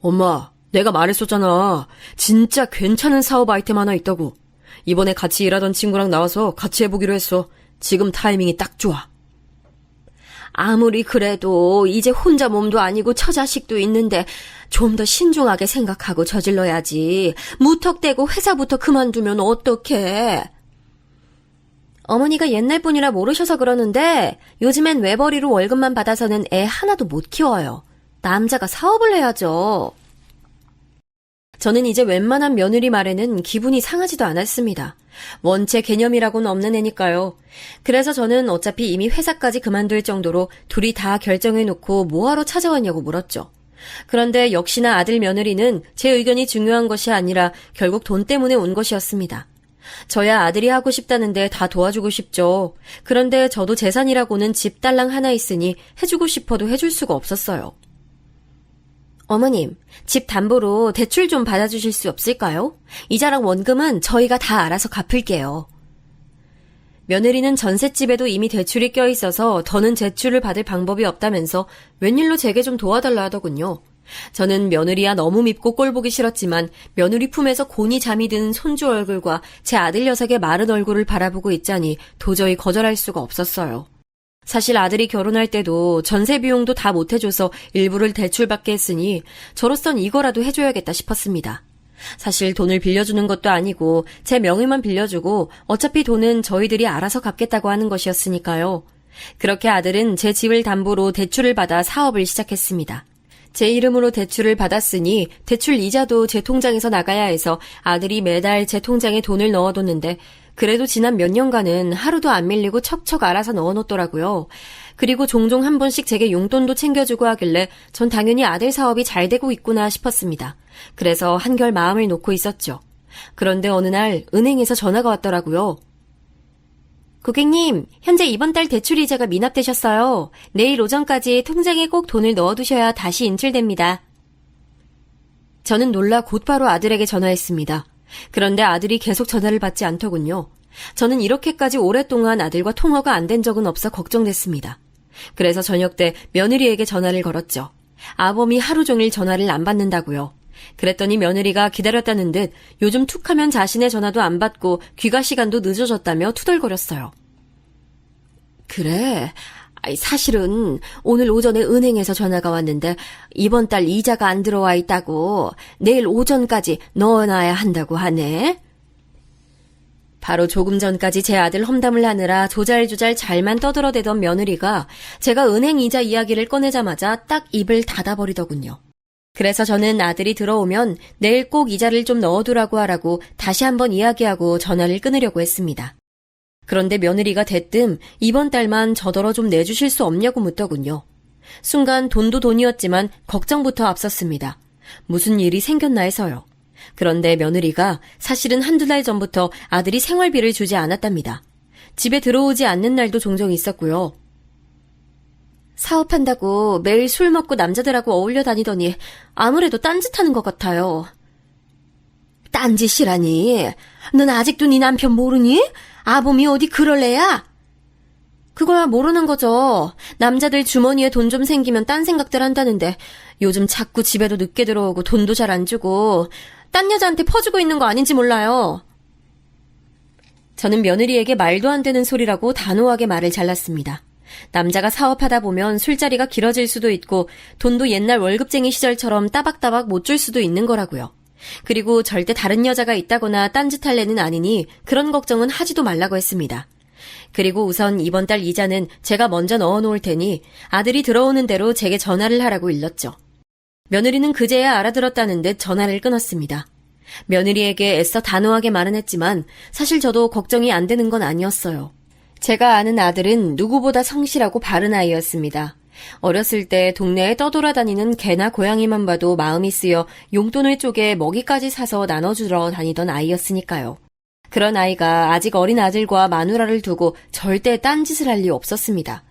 엄마, 내가 말했었잖아. 진짜 괜찮은 사업 아이템 하나 있다고. 이번에 같이 일하던 친구랑 나와서 같이 해보기로 했어. 지금 타이밍이 딱 좋아. 아무리 그래도 이제 혼자 몸도 아니고 처자식도 있는데 좀 더 신중하게 생각하고 저질러야지. 무턱대고 회사부터 그만두면 어떡해. 어머니가 옛날 분이라 모르셔서 그러는데 요즘엔 외벌이로 월급만 받아서는 애 하나도 못 키워요. 남자가 사업을 해야죠. 저는 이제 웬만한 며느리 말에는 기분이 상하지도 않았습니다. 원체 개념이라고는 없는 애니까요. 그래서 저는 어차피 이미 회사까지 그만둘 정도로 둘이 다 결정해놓고 뭐하러 찾아왔냐고 물었죠. 그런데 역시나 아들 며느리는 제 의견이 중요한 것이 아니라 결국 돈 때문에 온 것이었습니다. 저야 아들이 하고 싶다는데 다 도와주고 싶죠. 그런데 저도 재산이라고는 집 딸랑 하나 있으니 해주고 싶어도 해줄 수가 없었어요. 어머님, 집 담보로 대출 좀 받아주실 수 없을까요? 이자랑 원금은 저희가 다 알아서 갚을게요. 며느리는 전셋집에도 이미 대출이 껴있어서 더는 대출을 받을 방법이 없다면서 웬일로 제게 좀 도와달라 하더군요. 저는 며느리야 너무 밉고 꼴보기 싫었지만 며느리 품에서 곤히 잠이 드는 손주 얼굴과 제 아들 녀석의 마른 얼굴을 바라보고 있자니 도저히 거절할 수가 없었어요. 사실 아들이 결혼할 때도 전세 비용도 다 못해줘서 일부를 대출받게 했으니 저로선 이거라도 해줘야겠다 싶었습니다. 사실 돈을 빌려주는 것도 아니고 제 명의만 빌려주고 어차피 돈은 저희들이 알아서 갚겠다고 하는 것이었으니까요. 그렇게 아들은 제 집을 담보로 대출을 받아 사업을 시작했습니다. 제 이름으로 대출을 받았으니 대출 이자도 제 통장에서 나가야 해서 아들이 매달 제 통장에 돈을 넣어뒀는데 그래도 지난 몇 년간은 하루도 안 밀리고 척척 알아서 넣어놓더라고요. 그리고 종종 한 번씩 제게 용돈도 챙겨주고 하길래 전 당연히 아들 사업이 잘 되고 있구나 싶었습니다. 그래서 한결 마음을 놓고 있었죠. 그런데 어느 날 은행에서 전화가 왔더라고요. 고객님, 현재 이번 달 대출 이자가 미납되셨어요. 내일 오전까지 통장에 꼭 돈을 넣어두셔야 다시 인출됩니다. 저는 놀라 곧바로 아들에게 전화했습니다. 그런데 아들이 계속 전화를 받지 않더군요. 저는 이렇게까지 오랫동안 아들과 통화가 안 된 적은 없어 걱정됐습니다. 그래서 저녁 때 며느리에게 전화를 걸었죠. 아범이 하루 종일 전화를 안 받는다고요. 그랬더니 며느리가 기다렸다는 듯 요즘 툭하면 자신의 전화도 안 받고 귀가 시간도 늦어졌다며 투덜거렸어요. 그래, 사실은 오늘 오전에 은행에서 전화가 왔는데 이번 달 이자가 안 들어와 있다고 내일 오전까지 넣어놔야 한다고 하네. 바로 조금 전까지 제 아들 험담을 하느라 조잘조잘 잘만 떠들어대던 며느리가 제가 은행 이자 이야기를 꺼내자마자 딱 입을 닫아버리더군요. 그래서 저는 아들이 들어오면 내일 꼭 이자를 좀 넣어두라고 하라고 다시 한번 이야기하고 전화를 끊으려고 했습니다. 그런데 며느리가 대뜸 이번 달만 저더러 좀 내주실 수 없냐고 묻더군요. 순간 돈도 돈이었지만 걱정부터 앞섰습니다. 무슨 일이 생겼나 해서요. 그런데 며느리가 사실은 한두 달 전부터 아들이 생활비를 주지 않았답니다. 집에 들어오지 않는 날도 종종 있었고요. 사업한다고 매일 술 먹고 남자들하고 어울려 다니더니 아무래도 딴짓하는 것 같아요. 딴짓이라니? 넌 아직도 네 남편 모르니? 아범이 어디 그럴 애야? 그거야 모르는 거죠. 남자들 주머니에 돈 좀 생기면 딴 생각들 한다는데 요즘 자꾸 집에도 늦게 들어오고 돈도 잘 안 주고 딴 여자한테 퍼주고 있는 거 아닌지 몰라요. 저는 며느리에게 말도 안 되는 소리라고 단호하게 말을 잘랐습니다. 남자가 사업하다 보면 술자리가 길어질 수도 있고 돈도 옛날 월급쟁이 시절처럼 따박따박 못 줄 수도 있는 거라고요. 그리고 절대 다른 여자가 있다거나 딴짓할 애는 아니니 그런 걱정은 하지도 말라고 했습니다. 그리고 우선 이번 달 이자는 제가 먼저 넣어놓을 테니 아들이 들어오는 대로 제게 전화를 하라고 일렀죠. 며느리는 그제야 알아들었다는 듯 전화를 끊었습니다. 며느리에게 애써 단호하게 말은 했지만 사실 저도 걱정이 안 되는 건 아니었어요. 제가 아는 아들은 누구보다 성실하고 바른 아이였습니다. 어렸을 때 동네에 떠돌아다니는 개나 고양이만 봐도 마음이 쓰여 용돈을 쪼개 먹이까지 사서 나눠주러 다니던 아이였으니까요. 그런 아이가 아직 어린 아들과 마누라를 두고 절대 딴짓을 할 리 없었습니다.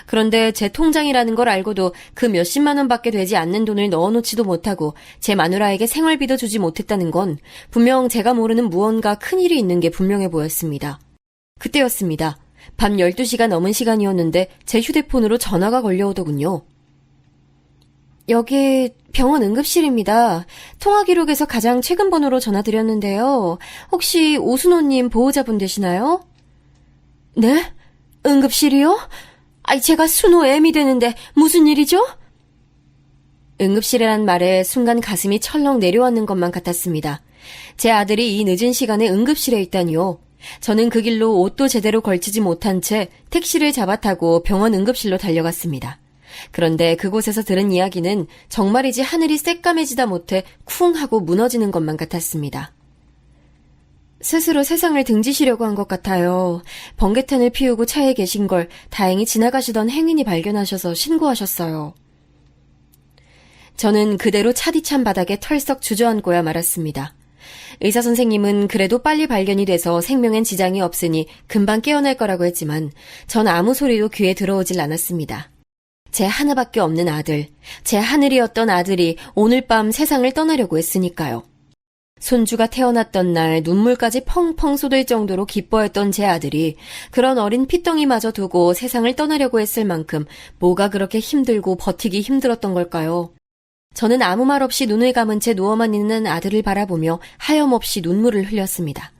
그런데 제 통장이라는 걸 알고도 그 몇십만 원밖에 되지 않는 돈을 넣어놓지도 못하고 제 마누라에게 생활비도 주지 못했다는 건 분명 제가 모르는 무언가 큰일이 있는 게 분명해 보였습니다. 그때였습니다. 밤 12시가 넘은 시간이었는데 제 휴대폰으로 전화가 걸려오더군요. 여기 병원 응급실입니다. 통화 기록에서 가장 최근 번호로 전화드렸는데요. 혹시 오순호님 보호자분 되시나요? 네? 응급실이요? 제가 순호 애미 되는데 무슨 일이죠? 응급실이란 말에 순간 가슴이 철렁 내려앉는 것만 같았습니다. 제 아들이 이 늦은 시간에 응급실에 있다니요. 저는 그 길로 옷도 제대로 걸치지 못한 채 택시를 잡아 타고 병원 응급실로 달려갔습니다. 그런데 그곳에서 들은 이야기는 정말이지 하늘이 새까매지다 못해 쿵 하고 무너지는 것만 같았습니다. 스스로 세상을 등지시려고 한 것 같아요. 번개탄을 피우고 차에 계신 걸 다행히 지나가시던 행인이 발견하셔서 신고하셨어요. 저는 그대로 차디찬 바닥에 털썩 주저앉고야 말았습니다. 의사 선생님은 그래도 빨리 발견이 돼서 생명엔 지장이 없으니 금방 깨어날 거라고 했지만 전 아무 소리도 귀에 들어오질 않았습니다. 제 하나밖에 없는 아들, 제 하늘이었던 아들이 오늘 밤 세상을 떠나려고 했으니까요. 손주가 태어났던 날 눈물까지 펑펑 쏟을 정도로 기뻐했던 제 아들이 그런 어린 핏덩이마저 두고 세상을 떠나려고 했을 만큼 뭐가 그렇게 힘들고 버티기 힘들었던 걸까요? 저는 아무 말 없이 눈을 감은 채 누워만 있는 아들을 바라보며 하염없이 눈물을 흘렸습니다.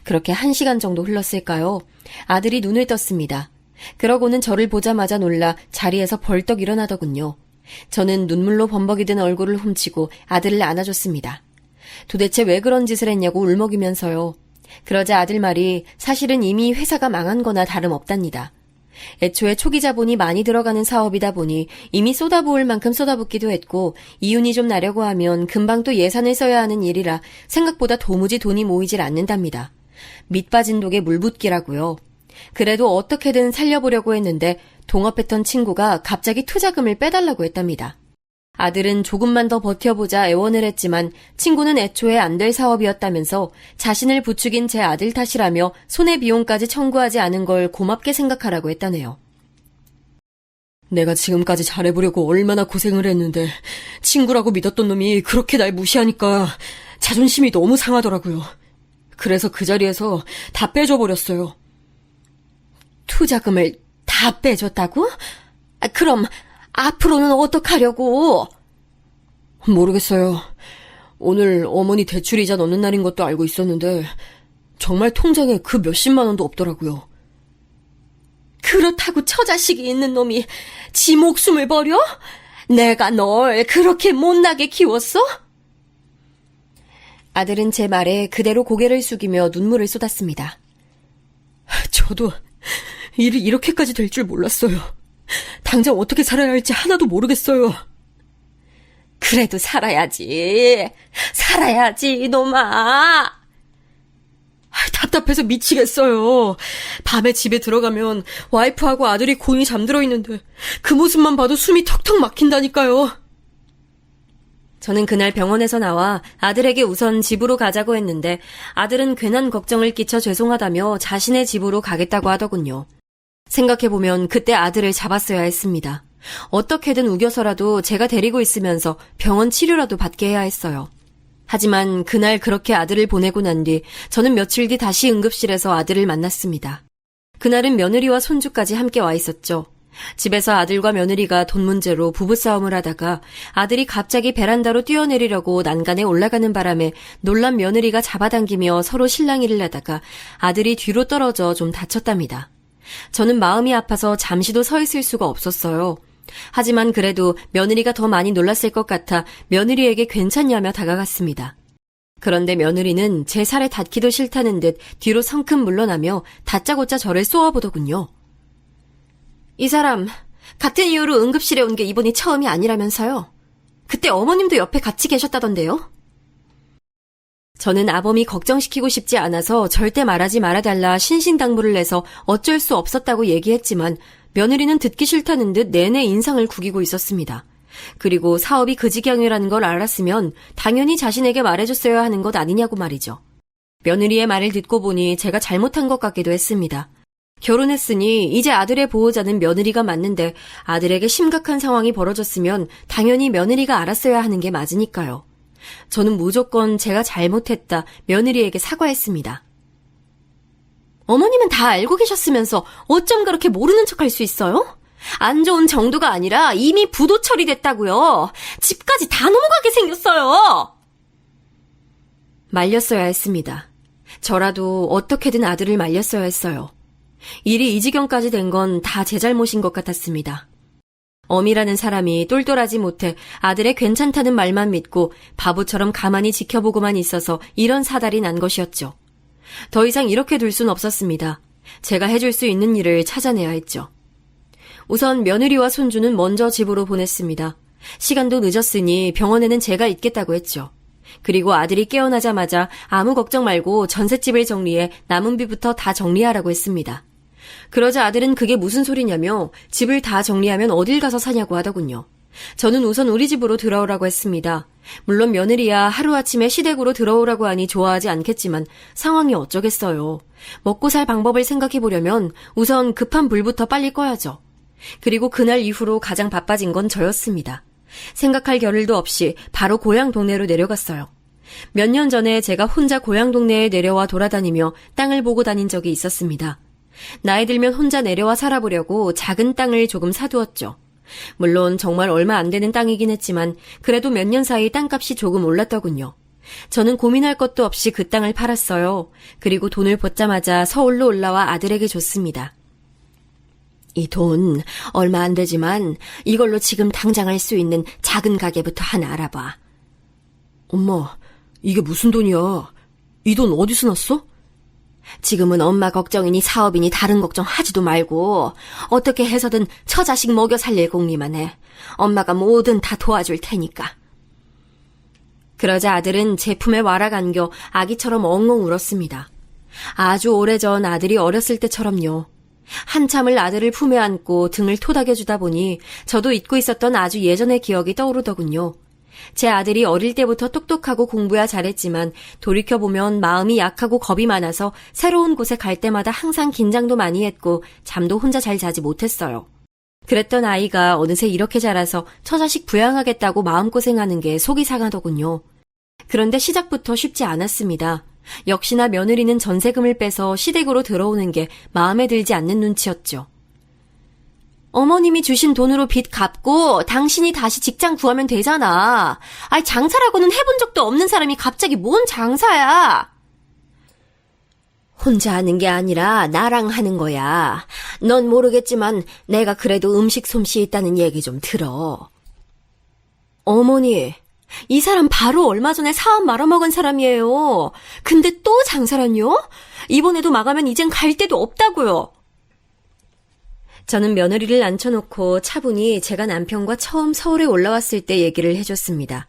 그렇게 1시간 정도 흘렀을까요? 아들이 눈을 떴습니다. 그러고는 저를 보자마자 놀라 자리에서 벌떡 일어나더군요. 저는 눈물로 범벅이 든 얼굴을 훔치고 아들을 안아줬습니다. 도대체 왜 그런 짓을 했냐고 울먹이면서요. 그러자 아들 말이 사실은 이미 회사가 망한 거나 다름없답니다. 애초에 초기 자본이 많이 들어가는 사업이다 보니 이미 쏟아부을 만큼 쏟아붓기도 했고 이윤이 좀 나려고 하면 금방 또 예산을 써야 하는 일이라 생각보다 도무지 돈이 모이질 않는답니다. 밑 빠진 독에 물 붓기라고요. 그래도 어떻게든 살려보려고 했는데 동업했던 친구가 갑자기 투자금을 빼달라고 했답니다. 아들은 조금만 더 버텨보자 애원을 했지만 친구는 애초에 안 될 사업이었다면서 자신을 부추긴 제 아들 탓이라며 손해비용까지 청구하지 않은 걸 고맙게 생각하라고 했다네요. 내가 지금까지 잘해보려고 얼마나 고생을 했는데 친구라고 믿었던 놈이 그렇게 날 무시하니까 자존심이 너무 상하더라고요. 그래서 그 자리에서 다 빼줘버렸어요. 투자금을 다 빼줬다고? 그럼 앞으로는 어떡하려고? 모르겠어요. 오늘 어머니 대출이자 넣는 날인 것도 알고 있었는데 정말 통장에 그 몇십만 원도 없더라고요. 그렇다고 처자식이 있는 놈이 지 목숨을 버려? 내가 널 그렇게 못나게 키웠어? 아들은 제 말에 그대로 고개를 숙이며 눈물을 쏟았습니다. 저도 일이 이렇게까지 될 줄 몰랐어요. 당장 어떻게 살아야 할지 하나도 모르겠어요. 그래도 살아야지. 살아야지, 이놈아. 답답해서 미치겠어요. 밤에 집에 들어가면 와이프하고 아들이 곤히 잠들어 있는데 그 모습만 봐도 숨이 턱턱 막힌다니까요. 저는 그날 병원에서 나와 아들에게 우선 집으로 가자고 했는데 아들은 괜한 걱정을 끼쳐 죄송하다며 자신의 집으로 가겠다고 하더군요. 생각해보면 그때 아들을 잡았어야 했습니다. 어떻게든 우겨서라도 제가 데리고 있으면서 병원 치료라도 받게 해야 했어요. 하지만 그날 그렇게 아들을 보내고 난 뒤 저는 며칠 뒤 다시 응급실에서 아들을 만났습니다. 그날은 며느리와 손주까지 함께 와 있었죠. 집에서 아들과 며느리가 돈 문제로 부부싸움을 하다가 아들이 갑자기 베란다로 뛰어내리려고 난간에 올라가는 바람에 놀란 며느리가 잡아당기며 서로 실랑이를 하다가 아들이 뒤로 떨어져 좀 다쳤답니다. 저는 마음이 아파서 잠시도 서 있을 수가 없었어요. 하지만 그래도 며느리가 더 많이 놀랐을 것 같아 며느리에게 괜찮냐며 다가갔습니다. 그런데 며느리는 제 살에 닿기도 싫다는 듯 뒤로 성큼 물러나며 다짜고짜 저를 쏘아보더군요. 이 사람 같은 이유로 응급실에 온 게 이번이 처음이 아니라면서요. 그때 어머님도 옆에 같이 계셨다던데요. 저는 아범이 걱정시키고 싶지 않아서 절대 말하지 말아달라 신신당부를 내서 어쩔 수 없었다고 얘기했지만 며느리는 듣기 싫다는 듯 내내 인상을 구기고 있었습니다. 그리고 사업이 그 지경이라는 걸 알았으면 당연히 자신에게 말해줬어야 하는 것 아니냐고 말이죠. 며느리의 말을 듣고 보니 제가 잘못한 것 같기도 했습니다. 결혼했으니 이제 아들의 보호자는 며느리가 맞는데 아들에게 심각한 상황이 벌어졌으면 당연히 며느리가 알았어야 하는 게 맞으니까요. 저는 무조건 제가 잘못했다 며느리에게 사과했습니다. 어머님은 다 알고 계셨으면서 어쩜 그렇게 모르는 척할 수 있어요? 안 좋은 정도가 아니라 이미 부도 처리됐다고요. 집까지 다 넘어가게 생겼어요. 말렸어야 했습니다. 저라도 어떻게든 아들을 말렸어야 했어요. 일이 이 지경까지 된 건 다 제 잘못인 것 같았습니다. 어미라는 사람이 똘똘하지 못해 아들의 괜찮다는 말만 믿고 바보처럼 가만히 지켜보고만 있어서 이런 사달이 난 것이었죠. 더 이상 이렇게 둘 순 없었습니다. 제가 해줄 수 있는 일을 찾아내야 했죠. 우선 며느리와 손주는 먼저 집으로 보냈습니다. 시간도 늦었으니 병원에는 제가 있겠다고 했죠. 그리고 아들이 깨어나자마자 아무 걱정 말고 전셋집을 정리해 남은 비부터 다 정리하라고 했습니다. 그러자 아들은 그게 무슨 소리냐며 집을 다 정리하면 어딜 가서 사냐고 하더군요. 저는 우선 우리 집으로 들어오라고 했습니다. 물론 며느리야 하루아침에 시댁으로 들어오라고 하니 좋아하지 않겠지만 상황이 어쩌겠어요. 먹고 살 방법을 생각해보려면 우선 급한 불부터 빨리 꺼야죠. 그리고 그날 이후로 가장 바빠진 건 저였습니다. 생각할 겨를도 없이 바로 고향 동네로 내려갔어요. 몇 년 전에 제가 혼자 고향 동네에 내려와 돌아다니며 땅을 보고 다닌 적이 있었습니다. 나이 들면 혼자 내려와 살아보려고 작은 땅을 조금 사두었죠. 물론 정말 얼마 안 되는 땅이긴 했지만 그래도 몇 년 사이 땅값이 조금 올랐더군요. 저는 고민할 것도 없이 그 땅을 팔았어요. 그리고 돈을 벗자마자 서울로 올라와 아들에게 줬습니다. 이 돈 얼마 안 되지만 이걸로 지금 당장 할 수 있는 작은 가게부터 하나 알아봐. 엄마, 이게 무슨 돈이야? 이 돈 어디서 났어? 지금은 엄마 걱정이니 사업이니 다른 걱정 하지도 말고 어떻게 해서든 처자식 먹여 살릴 궁리만 해. 엄마가 뭐든 다 도와줄 테니까. 그러자 아들은 제 품에 와락 안겨 아기처럼 엉엉 울었습니다. 아주 오래전 아들이 어렸을 때처럼요. 한참을 아들을 품에 안고 등을 토닥여주다 보니 저도 잊고 있었던 아주 예전의 기억이 떠오르더군요. 제 아들이 어릴 때부터 똑똑하고 공부야 잘했지만 돌이켜보면 마음이 약하고 겁이 많아서 새로운 곳에 갈 때마다 항상 긴장도 많이 했고 잠도 혼자 잘 자지 못했어요. 그랬던 아이가 어느새 이렇게 자라서 처자식 부양하겠다고 마음고생하는 게 속이 상하더군요. 그런데 시작부터 쉽지 않았습니다. 역시나 며느리는 전세금을 빼서 시댁으로 들어오는 게 마음에 들지 않는 눈치였죠. 어머님이 주신 돈으로 빚 갚고 당신이 다시 직장 구하면 되잖아. 아이, 장사라고는 해본 적도 없는 사람이 갑자기 뭔 장사야. 혼자 하는 게 아니라 나랑 하는 거야. 넌 모르겠지만 내가 그래도 음식 솜씨 있다는 얘기 좀 들어. 어머니, 이 사람 바로 얼마 전에 사업 말아먹은 사람이에요. 근데 또 장사란요? 이번에도 망하면 이젠 갈 데도 없다고요. 저는 며느리를 앉혀놓고 차분히 제가 남편과 처음 서울에 올라왔을 때 얘기를 해줬습니다.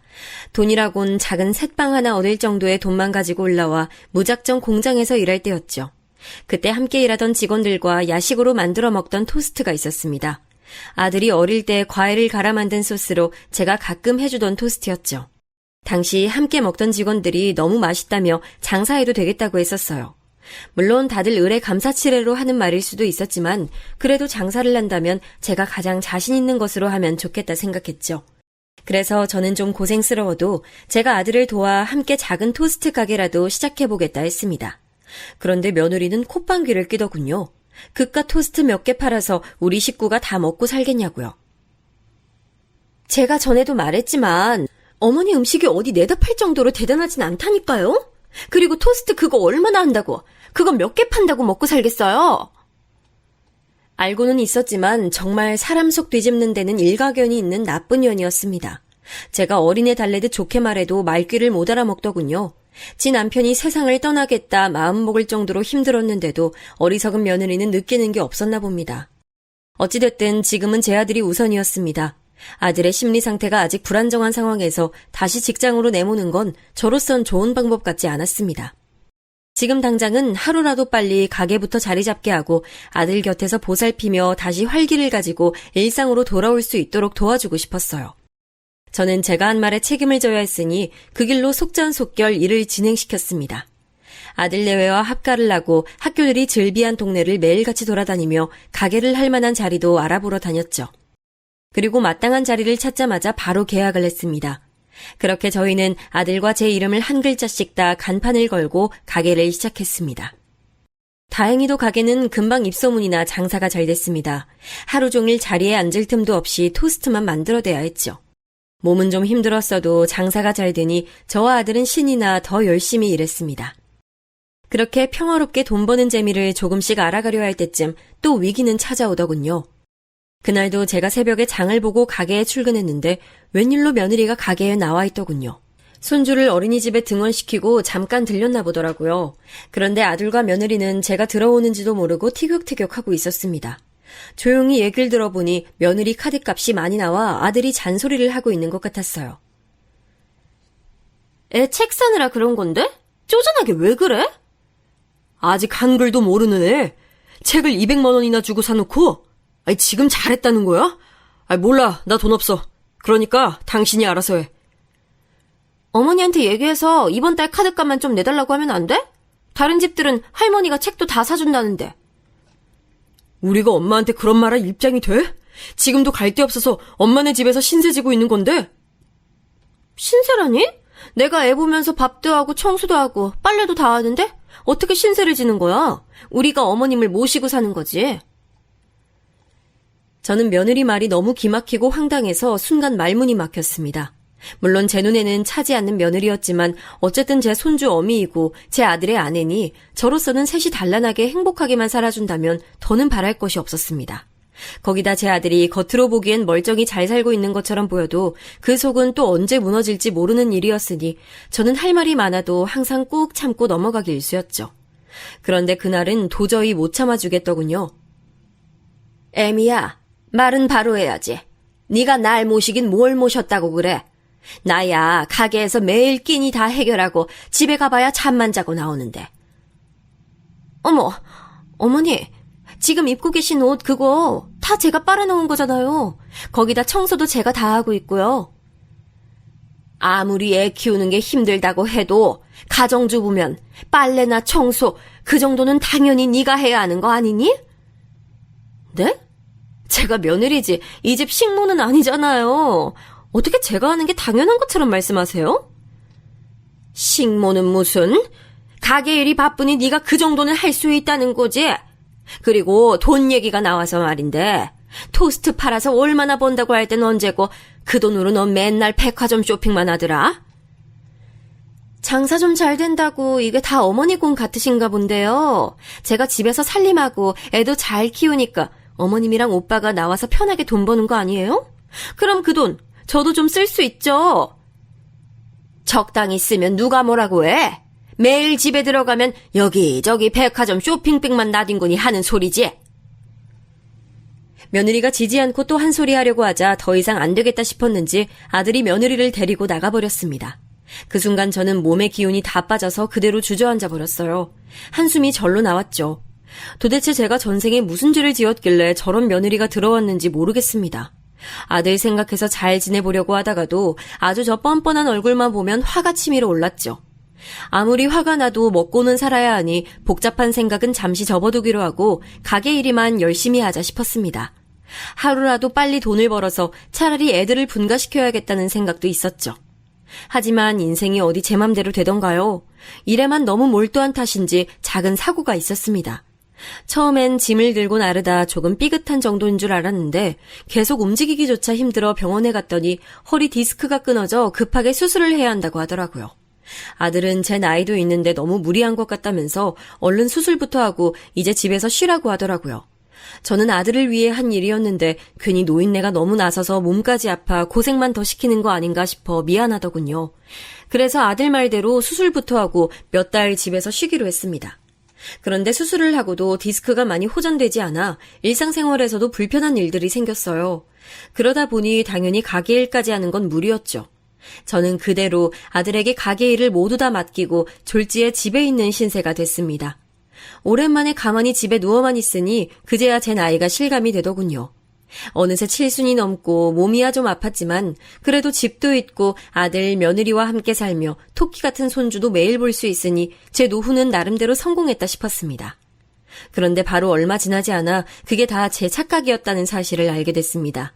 돈이라곤 작은 셋방 하나 얻을 정도의 돈만 가지고 올라와 무작정 공장에서 일할 때였죠. 그때 함께 일하던 직원들과 야식으로 만들어 먹던 토스트가 있었습니다. 아들이 어릴 때 과일을 갈아 만든 소스로 제가 가끔 해주던 토스트였죠. 당시 함께 먹던 직원들이 너무 맛있다며 장사해도 되겠다고 했었어요. 물론 다들 을에 감사치레로 하는 말일 수도 있었지만 그래도 장사를 한다면 제가 가장 자신 있는 것으로 하면 좋겠다 생각했죠. 그래서 저는 좀 고생스러워도 제가 아들을 도와 함께 작은 토스트 가게라도 시작해보겠다 했습니다. 그런데 며느리는 콧방귀를 뀌더군요. 그깟 토스트 몇 개 팔아서 우리 식구가 다 먹고 살겠냐고요. 제가 전에도 말했지만 어머니 음식이 어디 내다 팔 정도로 대단하진 않다니까요? 그리고 토스트 그거 얼마나 한다고? 그거 몇 개 판다고 먹고 살겠어요? 알고는 있었지만 정말 사람 속 뒤집는 데는 일가견이 있는 나쁜 년이었습니다. 제가 어린애 달래듯 좋게 말해도 말귀를 못 알아먹더군요. 지 남편이 세상을 떠나겠다 마음먹을 정도로 힘들었는데도 어리석은 며느리는 느끼는 게 없었나 봅니다. 어찌됐든 지금은 제 아들이 우선이었습니다. 아들의 심리 상태가 아직 불안정한 상황에서 다시 직장으로 내모는 건 저로선 좋은 방법 같지 않았습니다. 지금 당장은 하루라도 빨리 가게부터 자리 잡게 하고 아들 곁에서 보살피며 다시 활기를 가지고 일상으로 돌아올 수 있도록 도와주고 싶었어요. 저는 제가 한 말에 책임을 져야 했으니 그 길로 속전속결 일을 진행시켰습니다. 아들 내외와 합가를 하고 학교들이 즐비한 동네를 매일같이 돌아다니며 가게를 할 만한 자리도 알아보러 다녔죠. 그리고 마땅한 자리를 찾자마자 바로 계약을 했습니다. 그렇게 저희는 아들과 제 이름을 한 글자씩 다 간판을 걸고 가게를 시작했습니다. 다행히도 가게는 금방 입소문이나 장사가 잘 됐습니다. 하루 종일 자리에 앉을 틈도 없이 토스트만 만들어대야 했죠. 몸은 좀 힘들었어도 장사가 잘 되니 저와 아들은 신이나 더 열심히 일했습니다. 그렇게 평화롭게 돈 버는 재미를 조금씩 알아가려 할 때쯤 또 위기는 찾아오더군요. 그날도 제가 새벽에 장을 보고 가게에 출근했는데 웬일로 며느리가 가게에 나와 있더군요. 손주를 어린이집에 등원시키고 잠깐 들렸나 보더라고요. 그런데 아들과 며느리는 제가 들어오는지도 모르고 티격태격하고 있었습니다. 조용히 얘기를 들어보니 며느리 카드값이 많이 나와 아들이 잔소리를 하고 있는 것 같았어요. 애 책 사느라 그런 건데? 쪼잔하게 왜 그래? 아직 한글도 모르는 애 책을 200만 원이나 주고 사놓고 지금 잘했다는 거야? 몰라, 나 돈 없어. 그러니까 당신이 알아서 해. 어머니한테 얘기해서 이번 달 카드값만 좀 내달라고 하면 안 돼? 다른 집들은 할머니가 책도 다 사준다는데. 우리가 엄마한테 그런 말 할 입장이 돼? 지금도 갈 데 없어서 엄마네 집에서 신세 지고 있는 건데. 신세라니? 내가 애 보면서 밥도 하고 청소도 하고 빨래도 다 하는데 어떻게 신세를 지는 거야? 우리가 어머님을 모시고 사는 거지. 저는 며느리 말이 너무 기막히고 황당해서 순간 말문이 막혔습니다. 물론 제 눈에는 차지 않는 며느리였지만 어쨌든 제 손주 어미이고 제 아들의 아내니 저로서는 셋이 단란하게 행복하게만 살아준다면 더는 바랄 것이 없었습니다. 거기다 제 아들이 겉으로 보기엔 멀쩡히 잘 살고 있는 것처럼 보여도 그 속은 또 언제 무너질지 모르는 일이었으니 저는 할 말이 많아도 항상 꾹 참고 넘어가기 일쑤였죠. 그런데 그날은 도저히 못 참아주겠더군요. 애미야, 말은 바로 해야지. 네가 날 모시긴 뭘 모셨다고 그래. 나야 가게에서 매일 끼니 다 해결하고 집에 가봐야 잠만 자고 나오는데. 어머, 어머니, 지금 입고 계신 옷 그거 다 제가 빨아놓은 거잖아요. 거기다 청소도 제가 다 하고 있고요. 아무리 애 키우는 게 힘들다고 해도 가정주부면 빨래나 청소 그 정도는 당연히 네가 해야 하는 거 아니니? 네? 제가 며느리지 이 집 식모는 아니잖아요. 어떻게 제가 하는 게 당연한 것처럼 말씀하세요? 식모는 무슨? 가게 일이 바쁘니 네가 그 정도는 할 수 있다는 거지. 그리고 돈 얘기가 나와서 말인데 토스트 팔아서 얼마나 번다고 할 땐 언제고 그 돈으로 너 맨날 백화점 쇼핑만 하더라? 장사 좀 잘 된다고 이게 다 어머니 공 같으신가 본데요. 제가 집에서 살림하고 애도 잘 키우니까 어머님이랑 오빠가 나와서 편하게 돈 버는 거 아니에요? 그럼 그 돈 저도 좀 쓸 수 있죠. 적당히 쓰면 누가 뭐라고 해? 매일 집에 들어가면 여기저기 백화점 쇼핑백만 나뒹구니 하는 소리지. 며느리가 지지 않고 또 한 소리 하려고 하자 더 이상 안 되겠다 싶었는지 아들이 며느리를 데리고 나가버렸습니다. 그 순간 저는 몸의 기운이 다 빠져서 그대로 주저앉아 버렸어요. 한숨이 절로 나왔죠. 도대체 제가 전생에 무슨 죄를 지었길래 저런 며느리가 들어왔는지 모르겠습니다. 아들 생각해서 잘 지내보려고 하다가도 아주 저 뻔뻔한 얼굴만 보면 화가 치밀어 올랐죠. 아무리 화가 나도 먹고는 살아야 하니 복잡한 생각은 잠시 접어두기로 하고 가게 일이만 열심히 하자 싶었습니다. 하루라도 빨리 돈을 벌어서 차라리 애들을 분가시켜야겠다는 생각도 있었죠. 하지만 인생이 어디 제 맘대로 되던가요? 일에만 너무 몰두한 탓인지 작은 사고가 있었습니다. 처음엔 짐을 들고 나르다 조금 삐끗한 정도인 줄 알았는데 계속 움직이기조차 힘들어 병원에 갔더니 허리 디스크가 끊어져 급하게 수술을 해야 한다고 하더라고요. 아들은 제 나이도 있는데 너무 무리한 것 같다면서 얼른 수술부터 하고 이제 집에서 쉬라고 하더라고요. 저는 아들을 위해 한 일이었는데 괜히 노인네가 너무 나서서 몸까지 아파 고생만 더 시키는 거 아닌가 싶어 미안하더군요. 그래서 아들 말대로 수술부터 하고 몇 달 집에서 쉬기로 했습니다. 그런데 수술을 하고도 디스크가 많이 호전되지 않아 일상생활에서도 불편한 일들이 생겼어요. 그러다 보니 당연히 가게 일까지 하는 건 무리였죠. 저는 그대로 아들에게 가게 일을 모두 다 맡기고 졸지에 집에 있는 신세가 됐습니다. 오랜만에 가만히 집에 누워만 있으니 그제야 제 나이가 실감이 되더군요. 어느새 7순이 넘고 몸이야 좀 아팠지만 그래도 집도 있고 아들, 며느리와 함께 살며 토끼 같은 손주도 매일 볼 수 있으니 제 노후는 나름대로 성공했다 싶었습니다. 그런데 바로 얼마 지나지 않아 그게 다 제 착각이었다는 사실을 알게 됐습니다.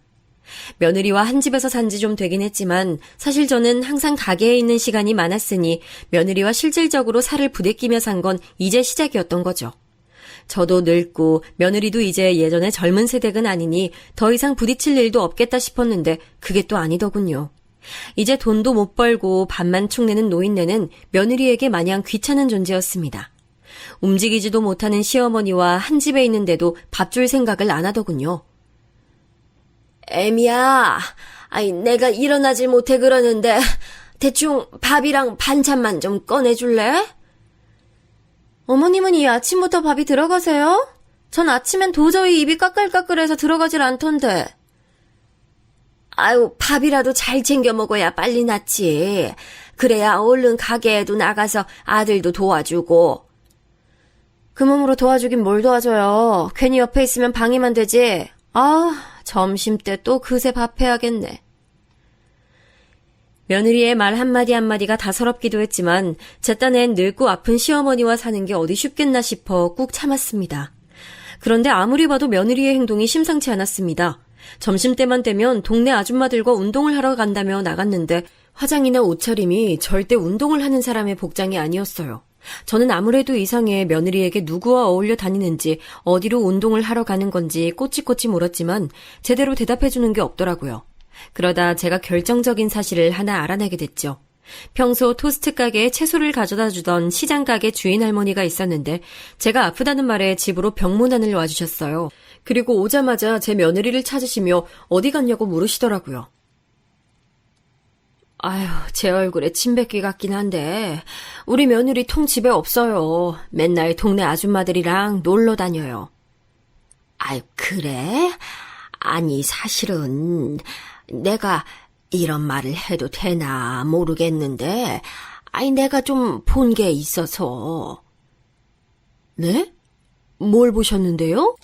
며느리와 한 집에서 산지 좀 되긴 했지만 사실 저는 항상 가게에 있는 시간이 많았으니 며느리와 실질적으로 살을 부대끼며 산 건 이제 시작이었던 거죠. 저도 늙고 며느리도 이제 예전의 젊은 세대는 아니니 더 이상 부딪힐 일도 없겠다 싶었는데 그게 또 아니더군요. 이제 돈도 못 벌고 밥만 축내는 노인네는 며느리에게 마냥 귀찮은 존재였습니다. 움직이지도 못하는 시어머니와 한 집에 있는데도 밥 줄 생각을 안 하더군요. 애미야, 내가 일어나질 못해 그러는데 대충 밥이랑 반찬만 좀 꺼내줄래? 어머님은 이 아침부터 밥이 들어가세요? 전 아침엔 도저히 입이 까끌까끌해서 들어가질 않던데. 아유, 밥이라도 잘 챙겨 먹어야 빨리 낫지. 그래야 얼른 가게에도 나가서 아들도 도와주고. 그 몸으로 도와주긴 뭘 도와줘요. 괜히 옆에 있으면 방해만 되지. 아, 점심때 또 그새 밥 해야겠네. 며느리의 말 한마디 한마디가 다 서럽기도 했지만 제 딴엔 늙고 아픈 시어머니와 사는 게 어디 쉽겠나 싶어 꾹 참았습니다. 그런데 아무리 봐도 며느리의 행동이 심상치 않았습니다. 점심때만 되면 동네 아줌마들과 운동을 하러 간다며 나갔는데 화장이나 옷차림이 절대 운동을 하는 사람의 복장이 아니었어요. 저는 아무래도 이상해 며느리에게 누구와 어울려 다니는지 어디로 운동을 하러 가는 건지 꼬치꼬치 물었지만 제대로 대답해주는 게 없더라고요. 그러다 제가 결정적인 사실을 하나 알아내게 됐죠. 평소 토스트 가게에 채소를 가져다 주던 시장 가게 주인 할머니가 있었는데 제가 아프다는 말에 집으로 병문안을 와주셨어요. 그리고 오자마자 제 며느리를 찾으시며 어디 갔냐고 물으시더라고요. 아휴, 제 얼굴에 침 뱉기 같긴 한데 우리 며느리 통 집에 없어요. 맨날 동네 아줌마들이랑 놀러 다녀요. 아유, 그래? 아니, 사실은 내가 이런 말을 해도 되나 모르겠는데, 아니, 내가 좀 본 게 있어서. 네? 뭘 보셨는데요?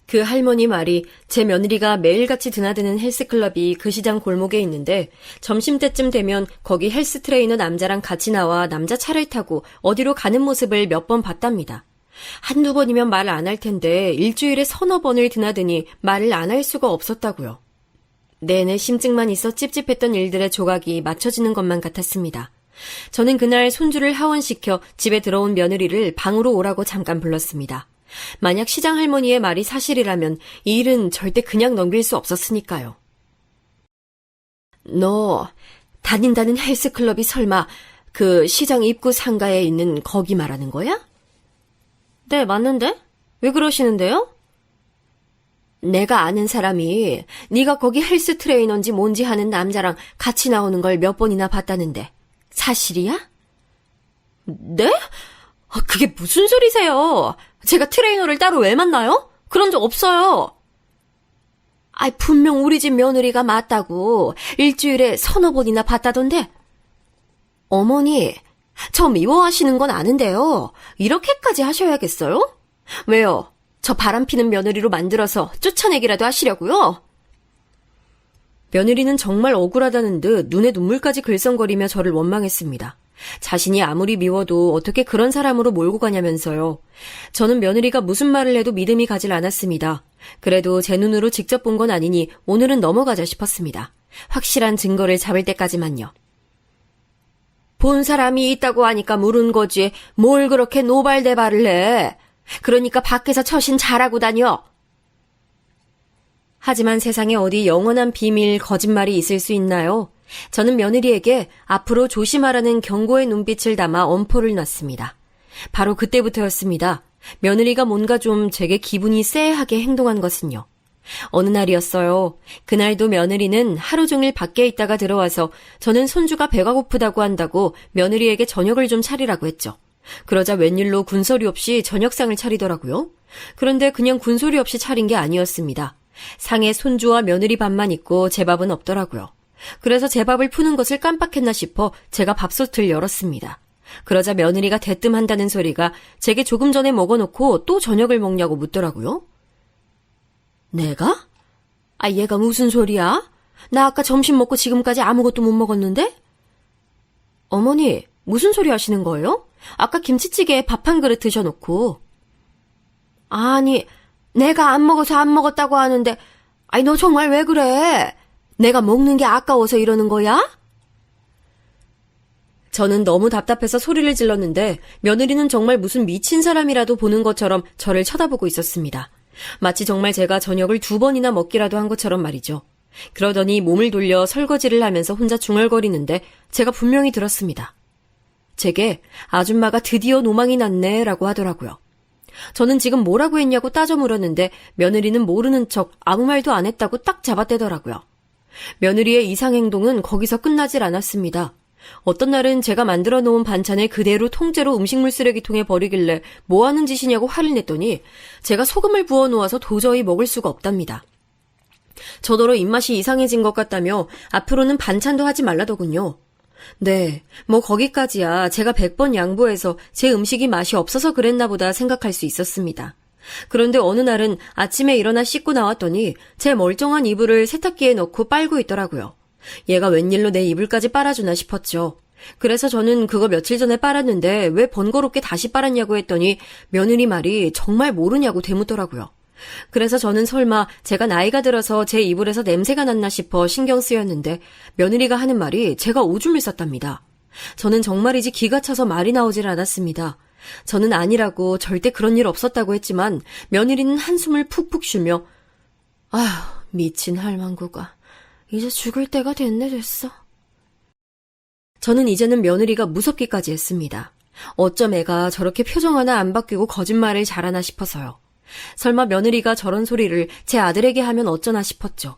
그 할머니 말이 제 며느리가 매일같이 드나드는 헬스클럽이 그 시장 골목에 있는데 점심때쯤 되면 거기 헬스 트레이너 남자랑 같이 나와 남자 차를 타고 어디로 가는 모습을 몇 번 봤답니다. 한두 번이면 말을 안 할 텐데 일주일에 서너 번을 드나드니 말을 안 할 수가 없었다고요. 내내 심증만 있어 찝찝했던 일들의 조각이 맞춰지는 것만 같았습니다. 저는 그날 손주를 하원시켜 집에 들어온 며느리를 방으로 오라고 잠깐 불렀습니다. 만약 시장 할머니의 말이 사실이라면 이 일은 절대 그냥 넘길 수 없었으니까요. 너 다닌다는 헬스클럽이 설마 그 시장 입구 상가에 있는 거기 말하는 거야? 네, 맞는데? 왜 그러시는데요? 내가 아는 사람이 네가 거기 헬스 트레이너인지 뭔지 하는 남자랑 같이 나오는 걸 몇 번이나 봤다는데 사실이야? 네? 그게 무슨 소리세요? 제가 트레이너를 따로 왜 만나요? 그런 적 없어요. 아이, 분명 우리 집 며느리가 맞다고 일주일에 서너 번이나 봤다던데. 어머니, 저 미워하시는 건 아는데요. 이렇게까지 하셔야겠어요? 왜요? 저 바람피는 며느리로 만들어서 쫓아내기라도 하시려고요? 며느리는 정말 억울하다는 듯 눈에 눈물까지 글썽거리며 저를 원망했습니다. 자신이 아무리 미워도 어떻게 그런 사람으로 몰고 가냐면서요. 저는 며느리가 무슨 말을 해도 믿음이 가질 않았습니다. 그래도 제 눈으로 직접 본 건 아니니 오늘은 넘어가자 싶었습니다. 확실한 증거를 잡을 때까지만요. 본 사람이 있다고 하니까 물은 거지 뭘 그렇게 노발대발을 해. 그러니까 밖에서 처신 잘하고 다녀. 하지만 세상에 어디 영원한 비밀, 거짓말이 있을 수 있나요? 저는 며느리에게 앞으로 조심하라는 경고의 눈빛을 담아 엄포를 놨습니다. 바로 그때부터였습니다. 며느리가 뭔가 좀 제게 기분이 쎄하게 행동한 것은요. 어느 날이었어요. 그날도 며느리는 하루 종일 밖에 있다가 들어와서 저는 손주가 배가 고프다고 한다고 며느리에게 저녁을 좀 차리라고 했죠. 그러자 웬일로 군소리 없이 저녁상을 차리더라고요. 그런데 그냥 군소리 없이 차린 게 아니었습니다. 상에 손주와 며느리 밥만 있고 제 밥은 없더라고요. 그래서 제 밥을 푸는 것을 깜빡했나 싶어 제가 밥솥을 열었습니다. 그러자 며느리가 대뜸한다는 소리가 제게 조금 전에 먹어놓고 또 저녁을 먹냐고 묻더라고요. 내가? 아, 얘가 무슨 소리야? 나 아까 점심 먹고 지금까지 아무것도 못 먹었는데? 어머니, 무슨 소리 하시는 거예요? 아까 김치찌개에 밥 한 그릇 드셔놓고. 아니, 내가 안 먹어서 안 먹었다고 하는데, 아니, 너 정말 왜 그래? 내가 먹는 게 아까워서 이러는 거야? 저는 너무 답답해서 소리를 질렀는데 며느리는 정말 무슨 미친 사람이라도 보는 것처럼 저를 쳐다보고 있었습니다. 마치 정말 제가 저녁을 2번이나 먹기라도 한 것처럼 말이죠. 그러더니 몸을 돌려 설거지를 하면서 혼자 중얼거리는데 제가 분명히 들었습니다. 제게 아줌마가 드디어 노망이 났네 라고 하더라고요. 저는 지금 뭐라고 했냐고 따져 물었는데 며느리는 모르는 척 아무 말도 안 했다고 딱 잡아떼더라고요. 며느리의 이상행동은 거기서 끝나질 않았습니다. 어떤 날은 제가 만들어 놓은 반찬을 그대로 통째로 음식물 쓰레기통에 버리길래 뭐 하는 짓이냐고 화를 냈더니 제가 소금을 부어 놓아서 도저히 먹을 수가 없답니다. 저더러 입맛이 이상해진 것 같다며 앞으로는 반찬도 하지 말라더군요. 네, 뭐 거기까지야 제가 100번 양보해서 제 음식이 맛이 없어서 그랬나 보다 생각할 수 있었습니다. 그런데 어느 날은 아침에 일어나 씻고 나왔더니 제 멀쩡한 이불을 세탁기에 넣고 빨고 있더라고요. 얘가 웬일로 내 이불까지 빨아주나 싶었죠. 그래서 저는 그거 며칠 전에 빨았는데 왜 번거롭게 다시 빨았냐고 했더니 며느리 말이 정말 모르냐고 되묻더라고요. 그래서 저는 설마 제가 나이가 들어서 제 이불에서 냄새가 났나 싶어 신경 쓰였는데 며느리가 하는 말이 제가 오줌을 쌌답니다. 저는 정말이지 기가 차서 말이 나오질 않았습니다. 저는 아니라고 절대 그런 일 없었다고 했지만 며느리는 한숨을 푹푹 쉬며 아휴 미친 할망구가 이제 죽을 때가 됐네 됐어. 저는 이제는 며느리가 무섭기까지 했습니다. 어쩜 애가 저렇게 표정 하나 안 바뀌고 거짓말을 잘하나 싶어서요. 설마 며느리가 저런 소리를 제 아들에게 하면 어쩌나 싶었죠.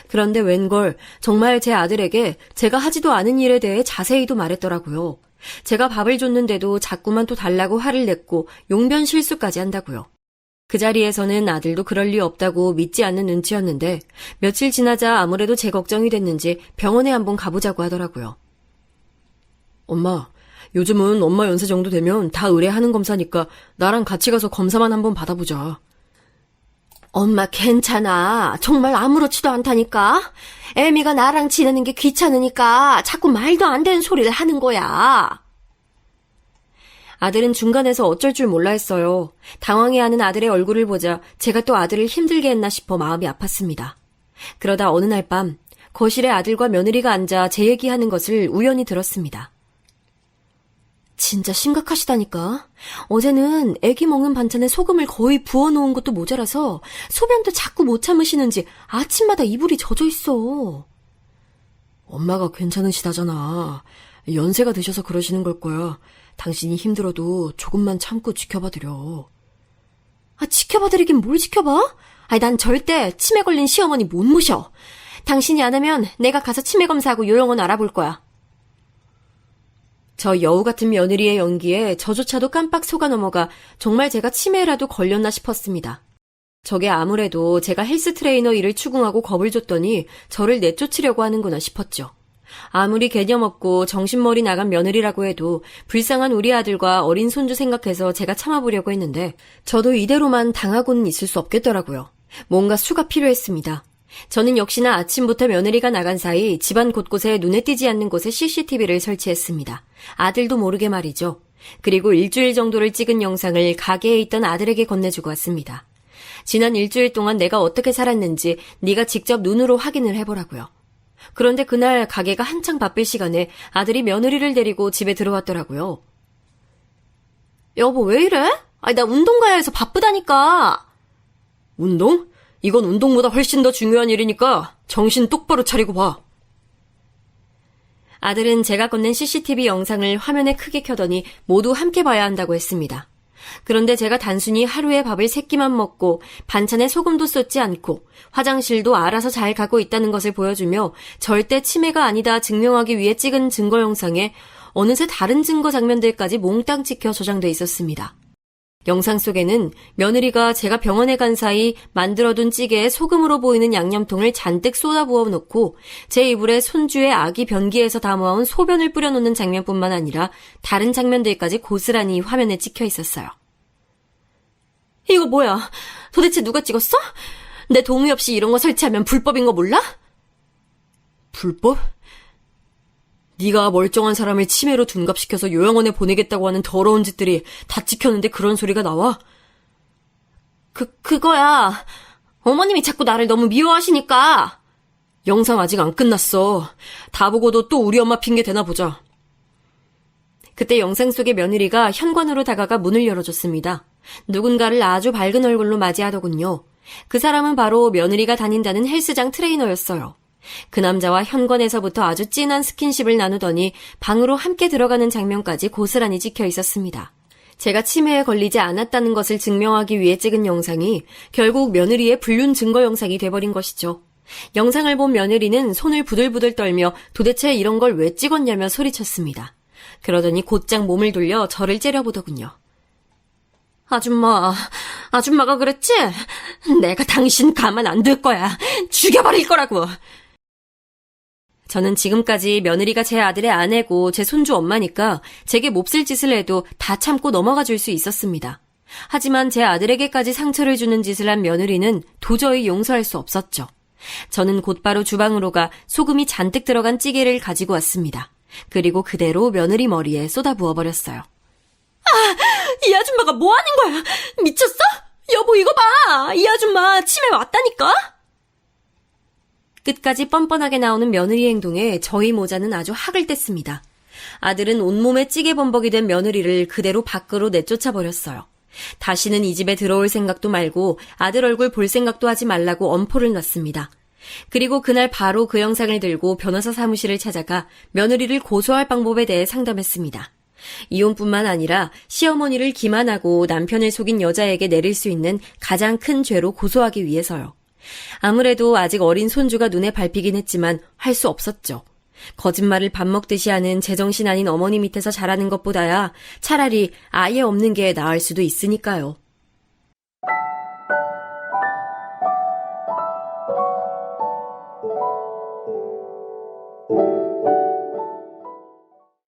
그런데 웬걸 정말 제 아들에게 제가 하지도 않은 일에 대해 자세히도 말했더라고요. 제가 밥을 줬는데도 자꾸만 또 달라고 화를 냈고 용변 실수까지 한다고요. 그 자리에서는 아들도 그럴 리 없다고 믿지 않는 눈치였는데 며칠 지나자 아무래도 제 걱정이 됐는지 병원에 한번 가보자고 하더라고요. 엄마, 요즘은 엄마 연세 정도 되면 다 의뢰하는 검사니까 나랑 같이 가서 검사만 한번 받아보자. 엄마 괜찮아. 정말 아무렇지도 않다니까. 애미가 나랑 지내는 게 귀찮으니까 자꾸 말도 안 되는 소리를 하는 거야. 아들은 중간에서 어쩔 줄 몰라 했어요. 당황해하는 아들의 얼굴을 보자 제가 또 아들을 힘들게 했나 싶어 마음이 아팠습니다. 그러다 어느 날 밤 거실에 아들과 며느리가 앉아 제 얘기하는 것을 우연히 들었습니다. 진짜 심각하시다니까. 어제는 애기 먹는 반찬에 소금을 거의 부어놓은 것도 모자라서 소변도 자꾸 못 참으시는지 아침마다 이불이 젖어 있어. 엄마가 괜찮으시다잖아. 연세가 드셔서 그러시는 걸 거야. 당신이 힘들어도 조금만 참고 지켜봐드려. 아, 지켜봐드리긴 뭘 지켜봐? 아니, 난 절대 치매 걸린 시어머니 못 모셔. 당신이 안 하면 내가 가서 치매 검사하고 요령은 알아볼 거야. 저 여우 같은 며느리의 연기에 저조차도 깜빡 속아 넘어가 정말 제가 치매라도 걸렸나 싶었습니다. 저게 아무래도 제가 헬스 트레이너 일을 추궁하고 겁을 줬더니 저를 내쫓으려고 하는구나 싶었죠. 아무리 개념 없고 정신머리 나간 며느리라고 해도 불쌍한 우리 아들과 어린 손주 생각해서 제가 참아보려고 했는데 저도 이대로만 당하고는 있을 수 없겠더라고요. 뭔가 수가 필요했습니다. 저는 역시나 아침부터 며느리가 나간 사이 집안 곳곳에 눈에 띄지 않는 곳에 CCTV를 설치했습니다. 아들도 모르게 말이죠. 그리고 일주일 정도를 찍은 영상을 가게에 있던 아들에게 건네주고 왔습니다. 지난 일주일 동안 내가 어떻게 살았는지 네가 직접 눈으로 확인을 해보라고요. 그런데 그날 가게가 한창 바쁠 시간에 아들이 며느리를 데리고 집에 들어왔더라고요. 여보 왜 이래? 아니 나 운동 가야 해서 바쁘다니까. 운동? 이건 운동보다 훨씬 더 중요한 일이니까 정신 똑바로 차리고 봐. 아들은 제가 건넨 CCTV 영상을 화면에 크게 켜더니 모두 함께 봐야 한다고 했습니다. 그런데 제가 단순히 하루에 밥을 3끼만 먹고 반찬에 소금도 쏟지 않고 화장실도 알아서 잘 가고 있다는 것을 보여주며 절대 치매가 아니다 증명하기 위해 찍은 증거 영상에 어느새 다른 증거 장면들까지 몽땅 찍혀 저장돼 있었습니다. 영상 속에는 며느리가 제가 병원에 간 사이 만들어둔 찌개에 소금으로 보이는 양념통을 잔뜩 쏟아부어 놓고 제 이불에 손주의 아기 변기에서 담아온 소변을 뿌려놓는 장면뿐만 아니라 다른 장면들까지 고스란히 화면에 찍혀 있었어요. 이거 뭐야? 도대체 누가 찍었어? 내 동의 없이 이런 거 설치하면 불법인 거 몰라? 불법? 네가 멀쩡한 사람을 치매로 둔갑시켜서 요양원에 보내겠다고 하는 더러운 짓들이 다 찍혔는데 그런 소리가 나와? 그거야. 어머님이 자꾸 나를 너무 미워하시니까. 영상 아직 안 끝났어. 다 보고도 또 우리 엄마 핑계 대나 보자. 그때 영상 속의 며느리가 현관으로 다가가 문을 열어줬습니다. 누군가를 아주 밝은 얼굴로 맞이하더군요. 그 사람은 바로 며느리가 다닌다는 헬스장 트레이너였어요. 그 남자와 현관에서부터 아주 진한 스킨십을 나누더니 방으로 함께 들어가는 장면까지 고스란히 찍혀 있었습니다. 제가 치매에 걸리지 않았다는 것을 증명하기 위해 찍은 영상이 결국 며느리의 불륜 증거 영상이 돼버린 것이죠. 영상을 본 며느리는 손을 부들부들 떨며 도대체 이런 걸 왜 찍었냐며 소리쳤습니다. 그러더니 곧장 몸을 돌려 저를 째려보더군요. 아줌마가 그랬지? 내가 당신 가만 안 둘 거야. 죽여버릴 거라고. 저는 지금까지 며느리가 제 아들의 아내고 제 손주 엄마니까 제게 몹쓸 짓을 해도 다 참고 넘어가 줄 수 있었습니다. 하지만 제 아들에게까지 상처를 주는 짓을 한 며느리는 도저히 용서할 수 없었죠. 저는 곧바로 주방으로 가 소금이 잔뜩 들어간 찌개를 가지고 왔습니다. 그리고 그대로 며느리 머리에 쏟아부어버렸어요. 이 아줌마가 뭐 하는 거야? 미쳤어? 여보 이거 봐! 이 아줌마 치매 왔다니까? 끝까지 뻔뻔하게 나오는 며느리 행동에 저희 모자는 아주 학을 뗐습니다. 아들은 온몸에 찌개 범벅이 된 며느리를 그대로 밖으로 내쫓아버렸어요. 다시는 이 집에 들어올 생각도 말고 아들 얼굴 볼 생각도 하지 말라고 엄포를 놨습니다. 그리고 그날 바로 그 영상을 들고 변호사 사무실을 찾아가 며느리를 고소할 방법에 대해 상담했습니다. 이혼뿐만 아니라 시어머니를 기만하고 남편을 속인 여자에게 내릴 수 있는 가장 큰 죄로 고소하기 위해서요. 아무래도 아직 어린 손주가 눈에 밟히긴 했지만 할 수 없었죠. 거짓말을 밥 먹듯이 하는 제정신 아닌 어머니 밑에서 자라는 것보다야 차라리 아예 없는 게 나을 수도 있으니까요.